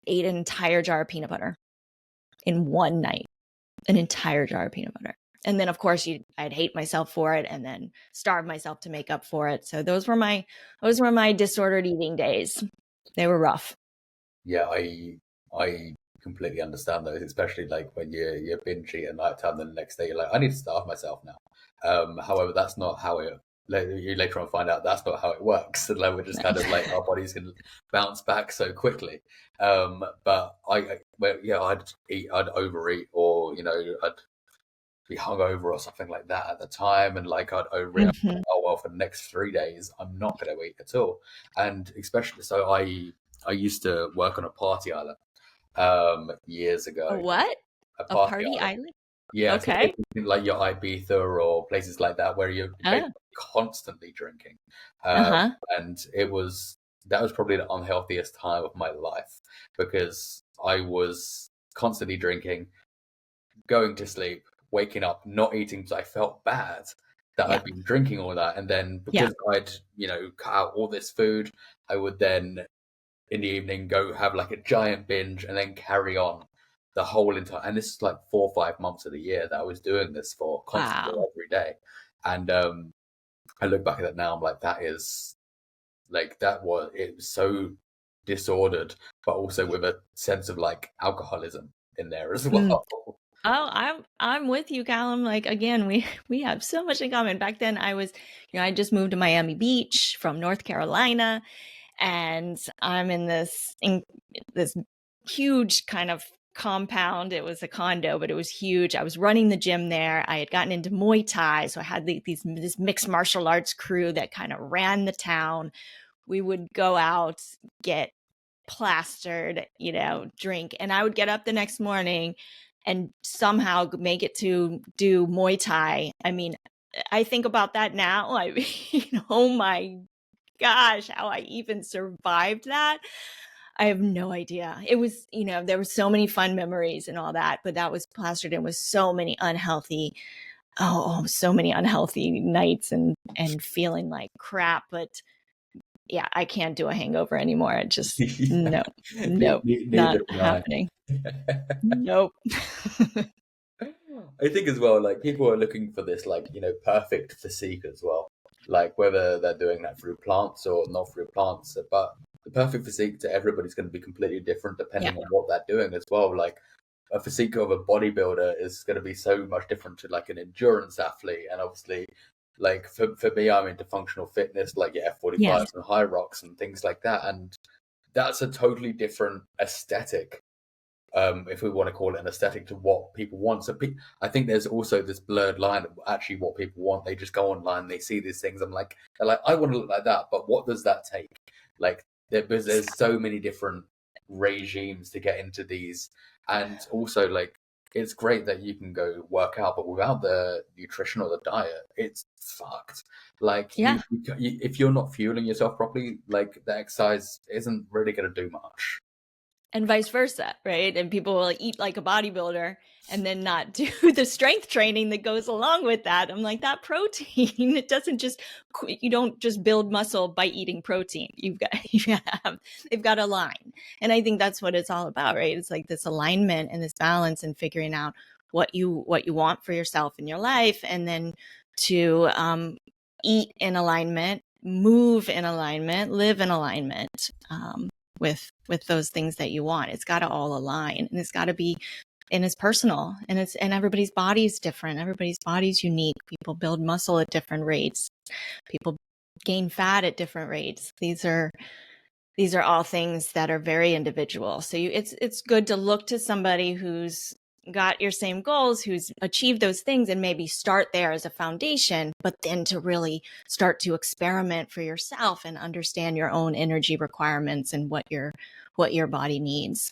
ate an entire jar of peanut butter in one night, an entire jar of peanut butter. And then of course I'd hate myself for it, and then starve myself to make up for it. So those were my disordered eating days. They were rough. Yeah, I completely understand those, especially like when you're binge eat at night time, then the next day you're like, I need to starve myself now. However, that's not how it. You later on find out that's not how it works, and like we're just kind of like our bodies can bounce back so quickly. But I'd overeat, or I'd be hungover or something like that at the time, and like I'd overeat. Mm-hmm. Like, oh well, for the next 3 days, I'm not going to eat at all. And especially, so I used to work on a party island years ago. A what? A party island? Yeah, okay. So like your Ibiza or places like that where you're constantly drinking. And that was probably the unhealthiest time of my life, because I was constantly drinking, going to sleep, waking up, not eating because I felt bad that I'd been drinking all that. And then because I'd, cut out all this food, I would then in the evening go have like a giant binge and then carry on the whole entire, and this is like 4 or 5 months of the year that I was doing this for constantly every day. And I look back at it now, I'm like, it was so disordered, but also with a sense of like alcoholism in there as well. Oh, I'm with you, Callum. Like, again, we have so much in common. Back then I was, I just moved to Miami Beach from North Carolina, and I'm in this huge kind of compound. It was a condo, but it was huge. I was running the gym there. I had gotten into Muay Thai, so I had this mixed martial arts crew that kind of ran the town. We would go out, get plastered, drink, and I would get up the next morning and somehow make it to do Muay Thai. I mean, I think about that now. I mean, oh my gosh, how I even survived that. I have no idea. It was, there were so many fun memories and all that, but that was plastered in with so many unhealthy nights and feeling like crap. But yeah, I can't do a hangover anymore. It just, no, not happening. Nope. I think as well, like people are looking for this, like, perfect physique as well, like whether they're doing that through plants or not through plants. But the perfect physique to everybody's going to be completely different depending on what they're doing as well. Like a physique of a bodybuilder is going to be so much different to like an endurance athlete. And obviously, like for me, I'm into functional fitness, like F45s and high rocks and things like that. And that's a totally different aesthetic. If we want to call it an aesthetic, to what people want. So I think there's also this blurred line of actually what people want. They just go online, they see these things. They're like, I want to look like that, but what does that take? Like, there's so many different regimes to get into these, and also like it's great that you can go work out, but without the nutrition or the diet, it's fucked. Like, if you're not fueling yourself properly, like the exercise isn't really going to do much. And vice versa, right? And people will eat like a bodybuilder and then not do the strength training that goes along with that. I'm like, that protein, you don't just build muscle by eating protein. They've got to align. And I think that's what it's all about, right? It's like this alignment and this balance and figuring out what you want for yourself in your life, and then to eat in alignment, move in alignment, live in alignment. With those things that you want. It's got to all align, and it's got to be, and it's personal, and everybody's body is different. Everybody's body is unique. People build muscle at different rates. People gain fat at different rates. These are all things that are very individual. So it's good to look to somebody who's got your same goals, who's achieved those things, and maybe start there as a foundation, but then to really start to experiment for yourself and understand your own energy requirements and what your body needs.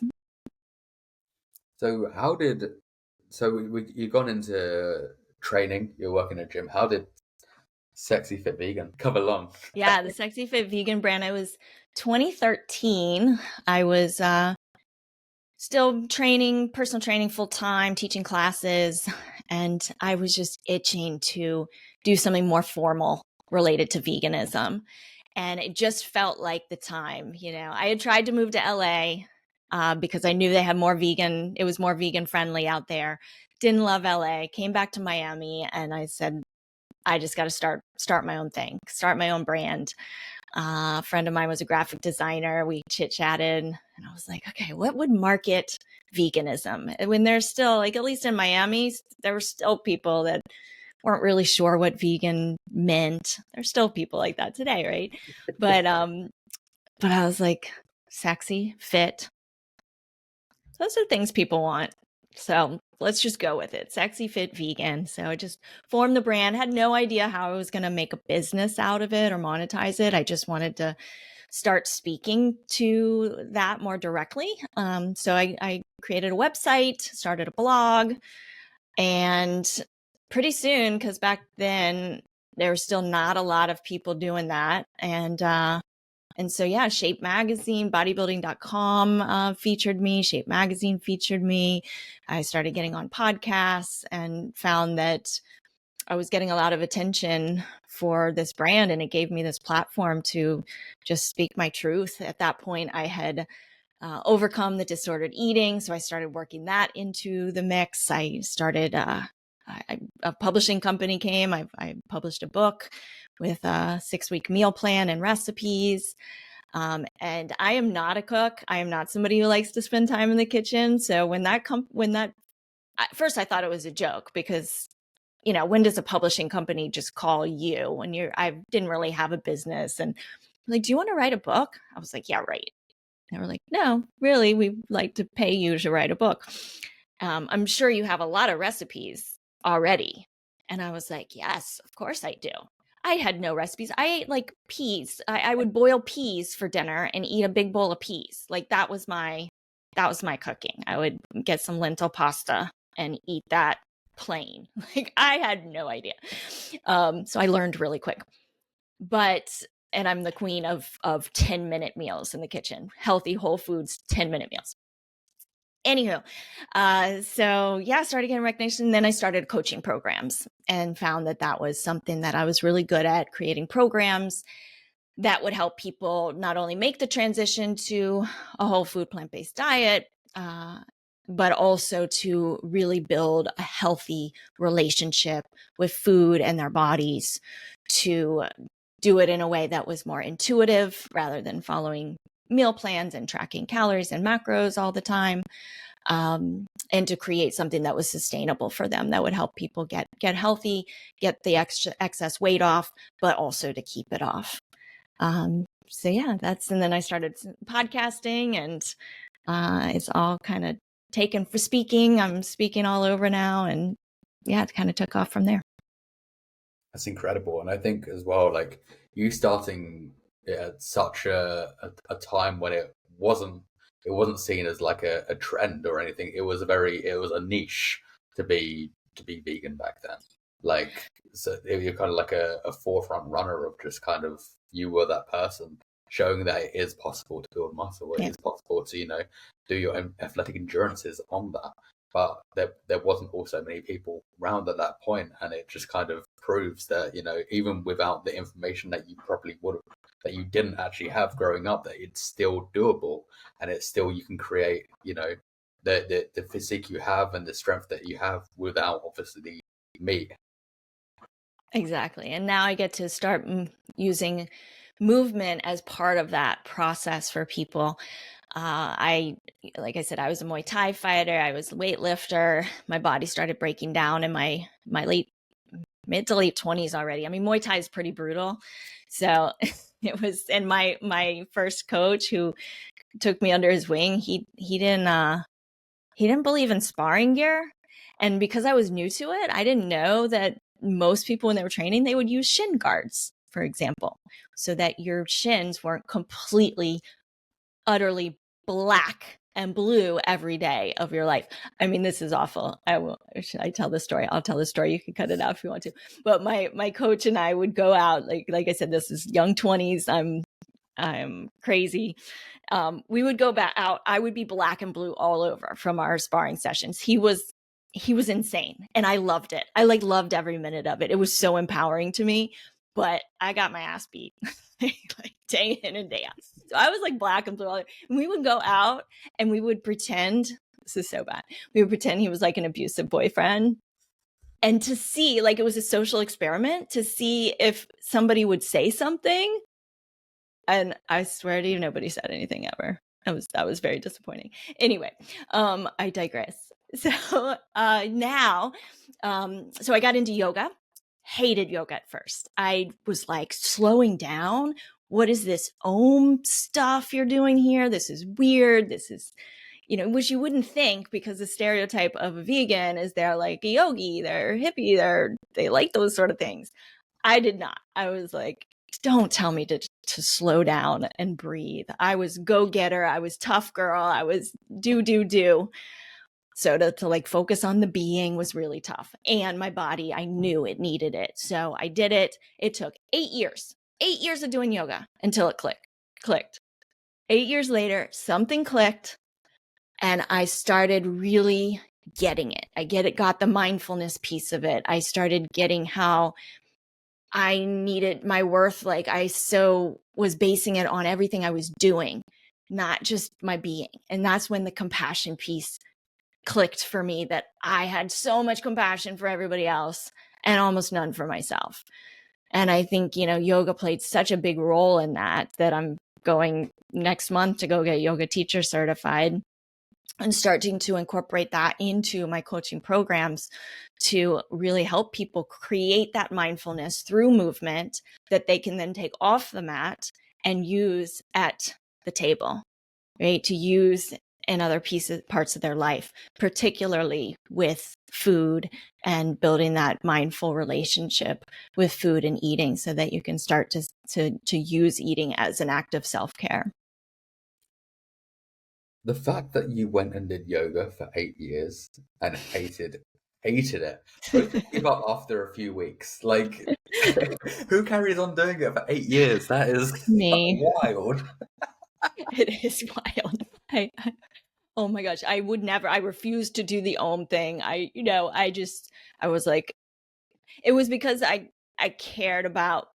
So you've gone into training, you're working at a gym. Sexy Fit Vegan. Cover long. Yeah, the Sexy Fit Vegan brand. I was 2013. I was still training, personal training full time, teaching classes, and I was just itching to do something more formal related to veganism. And it just felt like the time. I had tried to move to LA because I knew they had more vegan, it was more vegan friendly out there. Didn't love LA, came back to Miami, and I said, I just got to start my own thing, start my own brand. A friend of mine was a graphic designer. We chit-chatted, and I was like, okay, what would market veganism? When there's still, like, at least in Miami, there were still people that weren't really sure what vegan meant. There's still people like that today, right? But I was like, sexy, fit. Those are things people want. So let's just go with it. Sexy Fit Vegan. So I just formed the brand, had no idea how I was going to make a business out of it or monetize it. I just wanted to start speaking to that more directly. So I created a website, started a blog, and pretty soon, because back then there was still not a lot of people doing that. And so, yeah, Shape Magazine, bodybuilding.com featured me. Shape Magazine featured me. I started getting on podcasts and found that I was getting a lot of attention for this brand, and it gave me this platform to just speak my truth. At that point, I had overcome the disordered eating, so I started working that into the mix. I started a publishing company came. I published a book with a 6-week meal plan and recipes. And I am not a cook. I am not somebody who likes to spend time in the kitchen. So at first I thought it was a joke because, when does a publishing company just call you when I didn't really have a business, and like, do you want to write a book? I was like, yeah, right. They were like, no, really, we'd like to pay you to write a book. I'm sure you have a lot of recipes already. And I was like, yes, of course I do. I had no recipes. I ate like peas. I would boil peas for dinner and eat a big bowl of peas. Like that was my cooking. I would get some lentil pasta and eat that plain. Like I had no idea. So I learned really quick. And I'm the queen of 10-minute meals in the kitchen. Healthy, whole foods, 10-minute meals. Anywho, so yeah, started getting recognition. Then I started coaching programs and found that was something that I was really good at, creating programs that would help people not only make the transition to a whole food plant-based diet, but also to really build a healthy relationship with food and their bodies, to do it in a way that was more intuitive rather than following meal plans and tracking calories and macros all the time, and to create something that was sustainable for them, that would help people get healthy, get the excess weight off, but also to keep it off. So yeah, and then I started podcasting, and it's all kind of taken for speaking. I'm speaking all over now, and yeah, it kind of took off from there. That's incredible. And I think as well, like you starting at such a time when it wasn't seen as like a trend or anything. It was a niche to be vegan back then. Like, so you're kind of like a forefront runner of just kind of, you were that person showing that it is possible to build muscle. It is possible to, do your athletic endurances on that. But there wasn't also many people around at that point, and it just kind of proves that, even without the information that you probably would have, that you didn't actually have growing up, that it's still doable, and it's still, you can create, the physique you have and the strength that you have without obviously the meat. Exactly. And now I get to start using movement as part of that process for people. Like I said, I was a Muay Thai fighter. I was a weightlifter. My body started breaking down in my mid to late 20s already. I mean, Muay Thai is pretty brutal. So it was, and my first coach who took me under his wing, he didn't believe in sparring gear. And because I was new to it, I didn't know that most people, when they were training, they would use shin guards, for example, so that your shins weren't completely, utterly black and blue every day of your life. I mean, this is awful. Should I tell the story? I'll tell the story. You can cut it out if you want to. But my coach and I would go out, like I said, this is young 20s. I'm crazy. We would go back out. I would be black and blue all over from our sparring sessions. He was insane, and I loved it. I loved every minute of it. It was so empowering to me, but I got my ass beat like day in and day out. So I was like black and blue all over. And we would go out and we would pretend, this is so bad. We would pretend he was like an abusive boyfriend. And to see, like, it was a social experiment to see if somebody would say something. And I swear to you, nobody said anything ever. That was very disappointing. Anyway, I digress. So now, so I got into yoga, hated yoga at first. I was like slowing down. What is this Om stuff you're doing here? This is weird. This is, which you wouldn't think, because the stereotype of a vegan is they're like a yogi, they're hippie, they like those sort of things. I did not. I was like, don't tell me to slow down and breathe. I was go-getter. I was tough girl. I was do. So to like focus on the being was really tough. And my body, I knew it needed it. So I did it. It took 8 years of doing yoga until it clicked. 8 years later, something clicked and I started really getting it. Got the mindfulness piece of it. I started getting how I needed my worth. Like I so was basing it on everything I was doing, not just my being. And that's when the compassion piece clicked for me, that I had so much compassion for everybody else and almost none for myself. And I think, yoga played such a big role in that I'm going next month to go get yoga teacher certified and starting to incorporate that into my coaching programs to really help people create that mindfulness through movement that they can then take off the mat and use at the table, right? To use in other parts of their life, particularly with food and building that mindful relationship with food and eating, so that you can start to use eating as an act of self-care. The fact that you went and did yoga for 8 years and hated it, but give up after a few weeks. Like, who carries on doing it for 8 years? That is Me. wild. It is wild. Oh my gosh, I refused to do the Om thing. I was like, it was because I cared about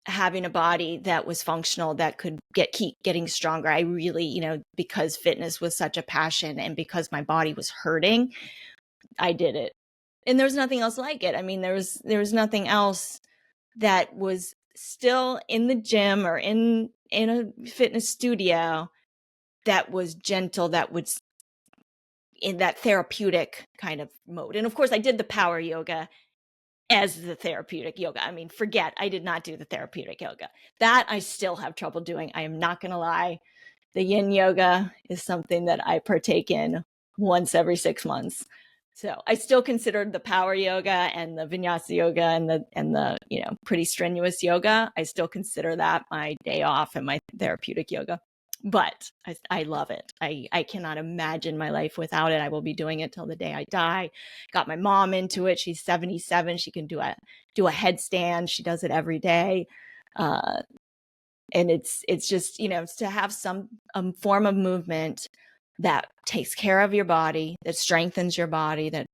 having a body that was functional, that could keep getting stronger. I really, because fitness was such a passion and because my body was hurting, I did it. And there's nothing else like it. I mean, there was nothing else that was still in the gym or in a fitness studio that was gentle, that was in that therapeutic kind of mode. And of course, I did the power yoga as the therapeutic yoga. I mean, I did not do the therapeutic yoga. That I still have trouble doing. I am not going to lie. The yin yoga is something that I partake in once every 6 months. So I still consider the power yoga and the vinyasa yoga and the pretty strenuous yoga. I still consider that my day off and my therapeutic yoga. But I love it. I cannot imagine my life without it. I will be doing it till the day I die. Got my mom into it. She's 77. She can do a headstand. She does it every day. And it's just, to have some form of movement that takes care of your body, that strengthens your body, that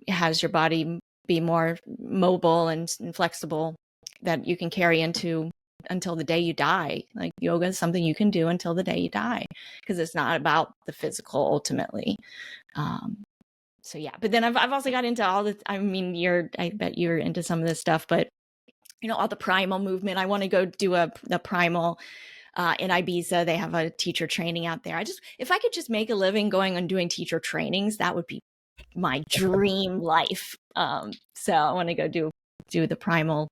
has your body be more mobile and flexible, that you can carry into until the day you die. Like, yoga is something you can do until the day you die, because it's not about the physical ultimately. So yeah, but then I've also got into all the, I bet you're into some of this stuff, but all the primal movement. I want to go do the primal in Ibiza. They have a teacher training out there. If I could just make a living going and doing teacher trainings, that would be my dream life. So I want to go do the primal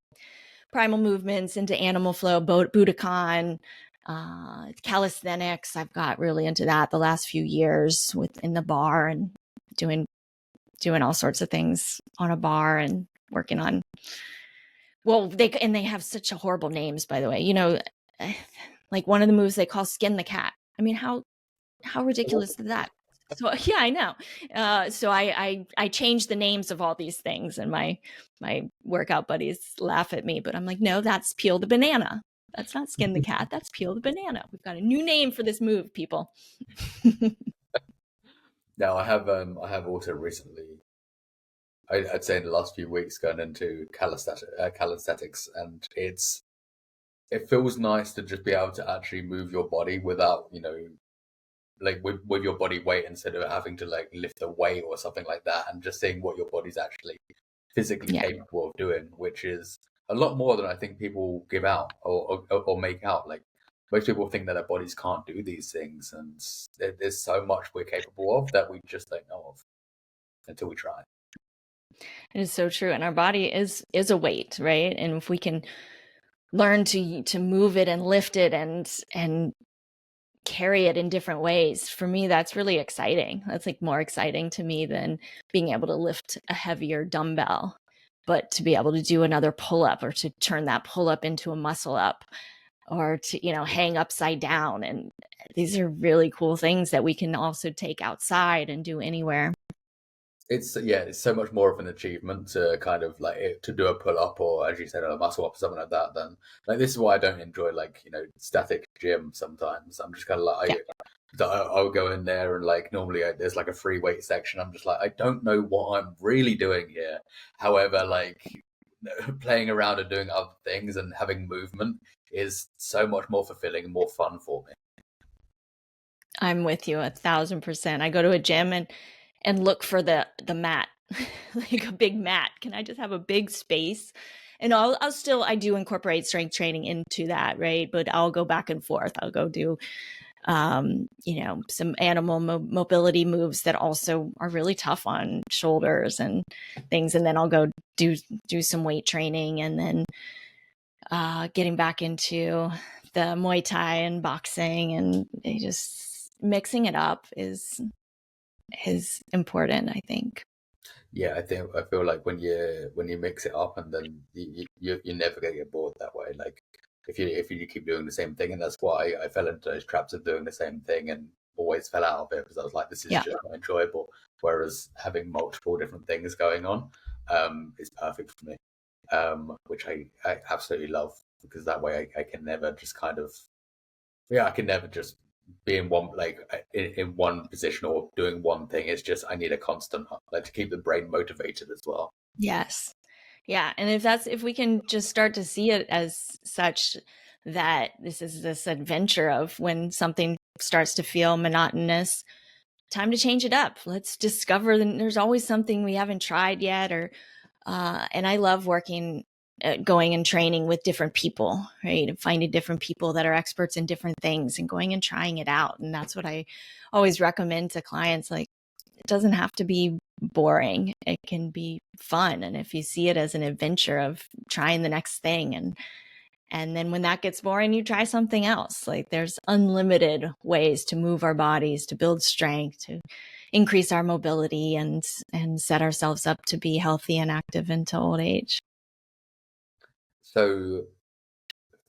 movements, into animal flow, Budokan, calisthenics. I've got really into that the last few years in the bar and doing all sorts of things on a bar and working on. Well, they have such horrible names, by the way. Like one of the moves they call skin the cat. I mean, how How ridiculous is that? So yeah, I know. So I changed the names of all these things, and my workout buddies laugh at me, but I'm like, no, that's peel the banana. That's not skin the cat. That's peel the banana. We've got a new name for this move, people. Now I have also recently, I'd say in the last few weeks, gone into calisthenics, and it feels nice to just be able to actually move your body without, like with your body weight, instead of having to like lift a weight or something like that, and just seeing what your body's actually physically capable of doing, which is a lot more than I think people give out or make out. Like most people think that their bodies can't do these things, and there's so much we're capable of that we just don't know of until we try. It is so true. And our body is a weight, right? And if we can learn to move it and lift it and carry it in different ways, for me, that's really exciting. That's like more exciting to me than being able to lift a heavier dumbbell, but to be able to do another pull-up, or to turn that pull-up into a muscle up, or to, hang upside down. And these are really cool things that we can also take outside and do anywhere. It's so much more of an achievement to kind of like to do a pull up, or as you said, a muscle up or something like that. Then like this is why I don't enjoy like static gym. Sometimes I'm just kind of like I'll go in there and like normally there's like a free weight section. I'm just like, I don't know what I'm really doing here. However, like playing around and doing other things and having movement is so much more fulfilling and more fun for me. I'm with you 1,000%. I go to a gym and look for the mat, like a big mat. Can I just have a big space? And I do incorporate strength training into that, right? But I'll go back and forth. I'll go do, some animal mobility moves that also are really tough on shoulders and things. And then I'll go do some weight training, and then getting back into the Muay Thai and boxing, and just mixing it up is important, I think. Yeah, I feel like when you mix it up, and then you're never gonna get bored that way. Like if you keep doing the same thing, and that's why I fell into those traps of doing the same thing and always fell out of it, because I was like, this is just not enjoyable. Whereas having multiple different things going on is perfect for me, which I absolutely love, because that way I can never just I can never just be in one in one position or doing one thing. It's just I need a constant, like, to keep the brain motivated as well. Yes. Yeah. And if we can just start to see it as such, that this is this adventure of when something starts to feel monotonous, time to change it up. Let's discover that there's always something we haven't tried yet. And I love going and training with different people, right? And finding different people that are experts in different things and going and trying it out. And that's what I always recommend to clients. Like, it doesn't have to be boring. It can be fun. And if you see it as an adventure of trying the next thing, and then when that gets boring, you try something else. Like, there's unlimited ways to move our bodies, to build strength, to increase our mobility, and set ourselves up to be healthy and active into old age. So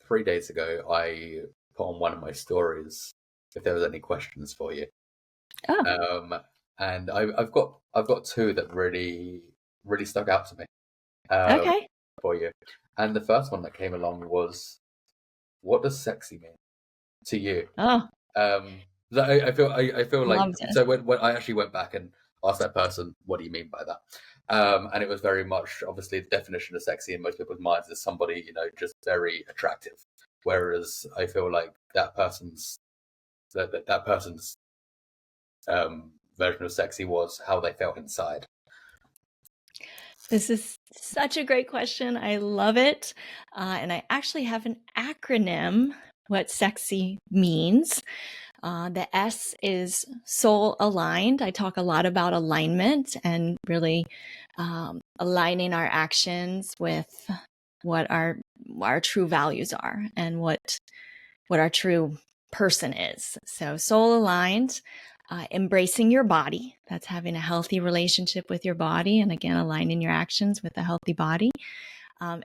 3 days ago, I put on one of my stories if there was any questions for you. And I've got two that really stuck out to me. Okay. For you. And the first one that came along was, what does sexy mean to you? Oh. I feel like, so when I actually went back and asked that person, what do you mean by that? And it was very much, obviously, the definition of sexy in most people's minds is somebody, just very attractive. Whereas I feel like that person's version of sexy was how they felt inside. This is such a great question. I love it. And I actually have an acronym, what sexy means. The S is soul aligned. I talk a lot about alignment and really aligning our actions with what our true values are and what our true person is. So soul aligned, embracing your body. That's having a healthy relationship with your body. And again, aligning your actions with a healthy body.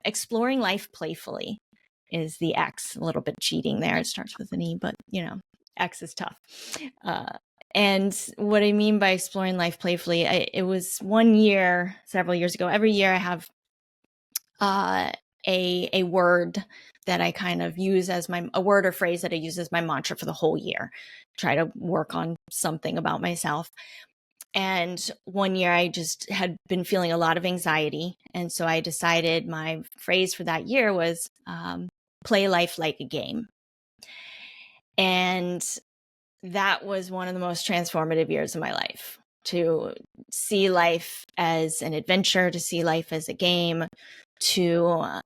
Exploring life playfully is the X, a little bit cheating there. It starts with an E, but X is tough. And what I mean by exploring life playfully, it was 1 year, several years ago. Every year I have a word that I kind of use as a word or phrase that I use as my mantra for the whole year. Try to work on something about myself. And 1 year I just had been feeling a lot of anxiety. And so I decided my phrase for that year was play life like a game. And that was one of the most transformative years of my life, to see life as an adventure, to see life as a game, to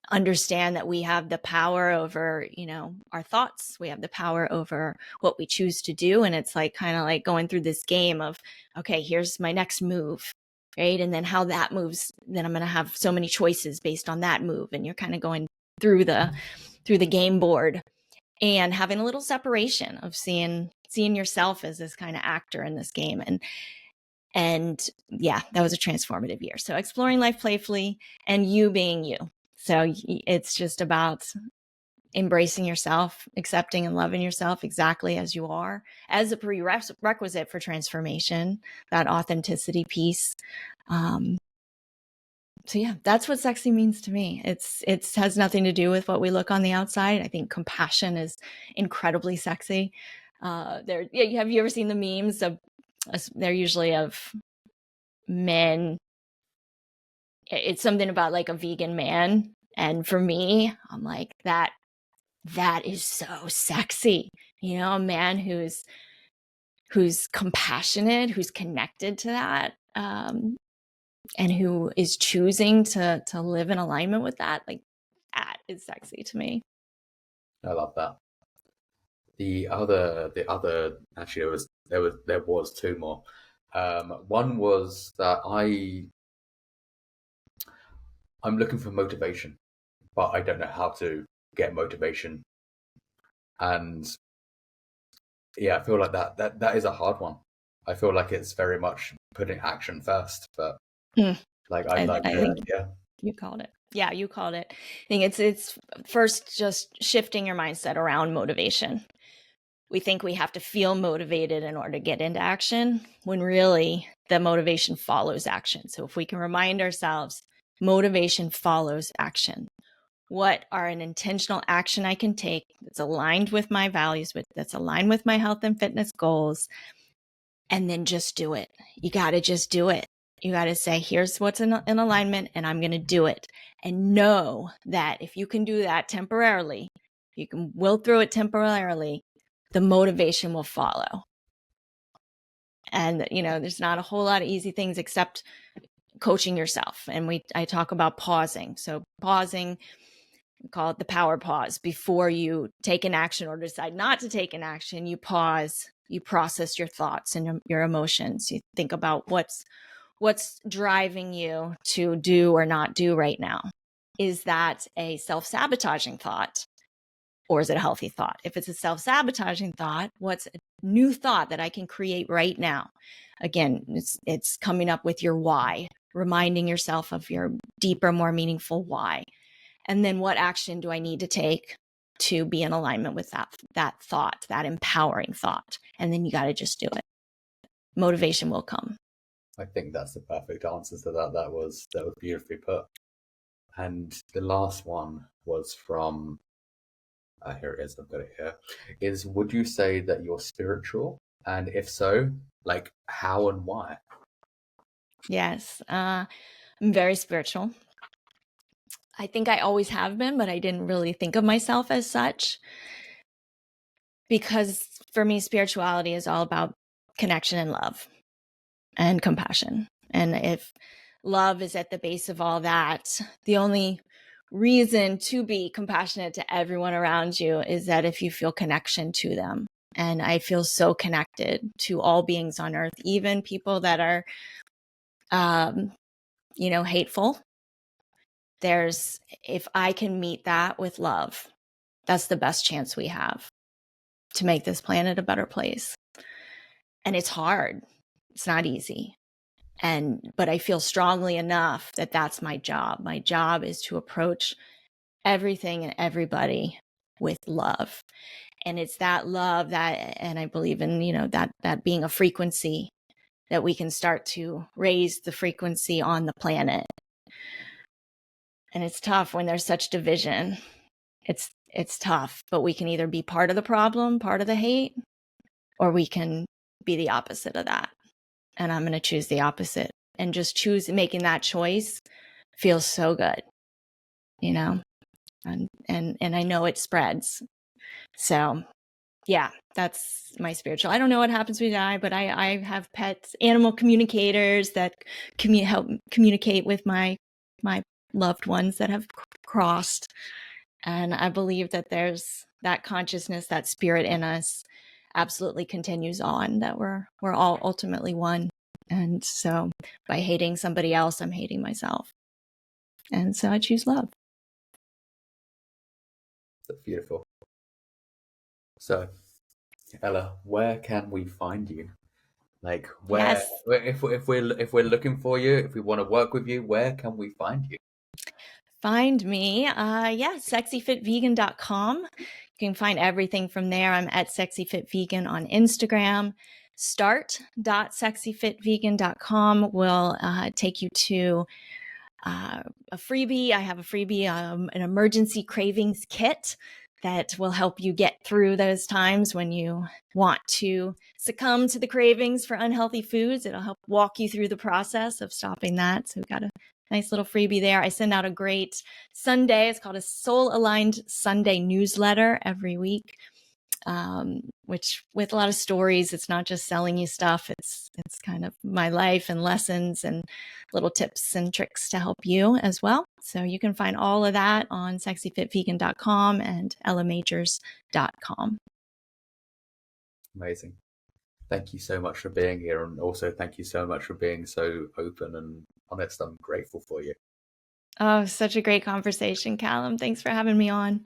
understand that we have the power over, our thoughts. We have the power over what we choose to do. And it's like kind of like going through this game of, okay, here's my next move, right? And then how that moves, then I'm going to have so many choices based on that move. And you're kind of going through the game board and having a little separation of seeing yourself as this kind of actor in this game. And yeah, that was a transformative year. So exploring life playfully and you being you. So it's just about embracing yourself, accepting and loving yourself exactly as you are, as a prerequisite for transformation, that authenticity piece. So yeah, that's what sexy means to me. It has nothing to do with what we look on the outside. I think compassion is incredibly sexy. Have you ever seen the memes of? They're usually of men. It's something about like a vegan man, and for me, I'm like that is so sexy. A man who's compassionate, who's connected to that. And who is choosing to live in alignment with that, like that is sexy to me. I love that. The other, actually, there was two more. One was that I'm looking for motivation, but I don't know how to get motivation. And yeah, I feel like that is a hard one. I feel like it's very much putting action first, but I think yeah. You called it. Yeah, you called it. I think it's first just shifting your mindset around motivation. We think we have to feel motivated in order to get into action, when really the motivation follows action. So if we can remind ourselves, motivation follows action. What are an intentional action I can take that's aligned with my values, that's aligned with my health and fitness goals, and then just do it. You got to just do it. You got to say, here's what's in alignment, and I'm going to do it. And know that if you can do that temporarily, you can will through it temporarily, the motivation will follow. And, there's not a whole lot of easy things except coaching yourself. And I talk about pausing. So pausing, we call it the power pause. Before you take an action or decide not to take an action, you pause, you process your thoughts and your emotions. You think about what's driving you to do or not do right now. Is that a self-sabotaging thought, or is it a healthy thought? If it's a self-sabotaging thought, what's a new thought that I can create right now? Again, it's coming up with your why, reminding yourself of your deeper, more meaningful why. And then what action do I need to take to be in alignment with that thought, that empowering thought? And then you got to just do it. Motivation will come. I think that's the perfect answer to that. That was beautifully put. And the last one was from, here it is, I've got it here, is would you say that you're spiritual? And if so, like how and why? Yes, I'm very spiritual. I think I always have been, but I didn't really think of myself as such. Because for me, spirituality is all about connection and love and compassion. And if love is at the base of all that, the only reason to be compassionate to everyone around you is that if you feel connection to them. And I feel so connected to all beings on earth, even people that are, hateful. If I can meet that with love, that's the best chance we have to make this planet a better place. And it's hard. It's not easy. But I feel strongly enough that that's my job. My job is to approach everything and everybody with love. And it's that love and I believe in, that being a frequency that we can start to raise the frequency on the planet. And it's tough when there's such division. It's tough, but we can either be part of the problem, part of the hate, or we can be the opposite of that. And I'm going to choose the opposite, and just making that choice feels so good, and I know it spreads. So yeah, that's my spiritual. I don't know what happens when we die, but I have pets, animal communicators that help communicate with my loved ones that have crossed. And I believe that there's that consciousness, that spirit in us absolutely continues on, that we're all ultimately one. And so by hating somebody else, I'm hating myself. And so I choose love. That's beautiful. So, Ella, where can we find you? Like, Yes. if we're looking for you, if we want to work with you, where can we find you? Find me, SexyFitVegan.com. You can find everything from there. I'm at SexyFitVegan on Instagram. Start.sexyfitvegan.com will take you to a freebie. I have a freebie, an emergency cravings kit that will help you get through those times when you want to succumb to the cravings for unhealthy foods. It'll help walk you through the process of stopping that. So we've got a nice little freebie there. I send out a great Sunday. It's called a Soul Aligned Sunday newsletter every week, which with a lot of stories. It's not just selling you stuff. It's kind of my life and lessons and little tips and tricks to help you as well. So you can find all of that on sexyfitvegan.com and ellamajors.com. Amazing. Thank you so much for being here, and also thank you so much for being so open and honest. I'm grateful for you. Oh, such a great conversation, Callum. Thanks for having me on.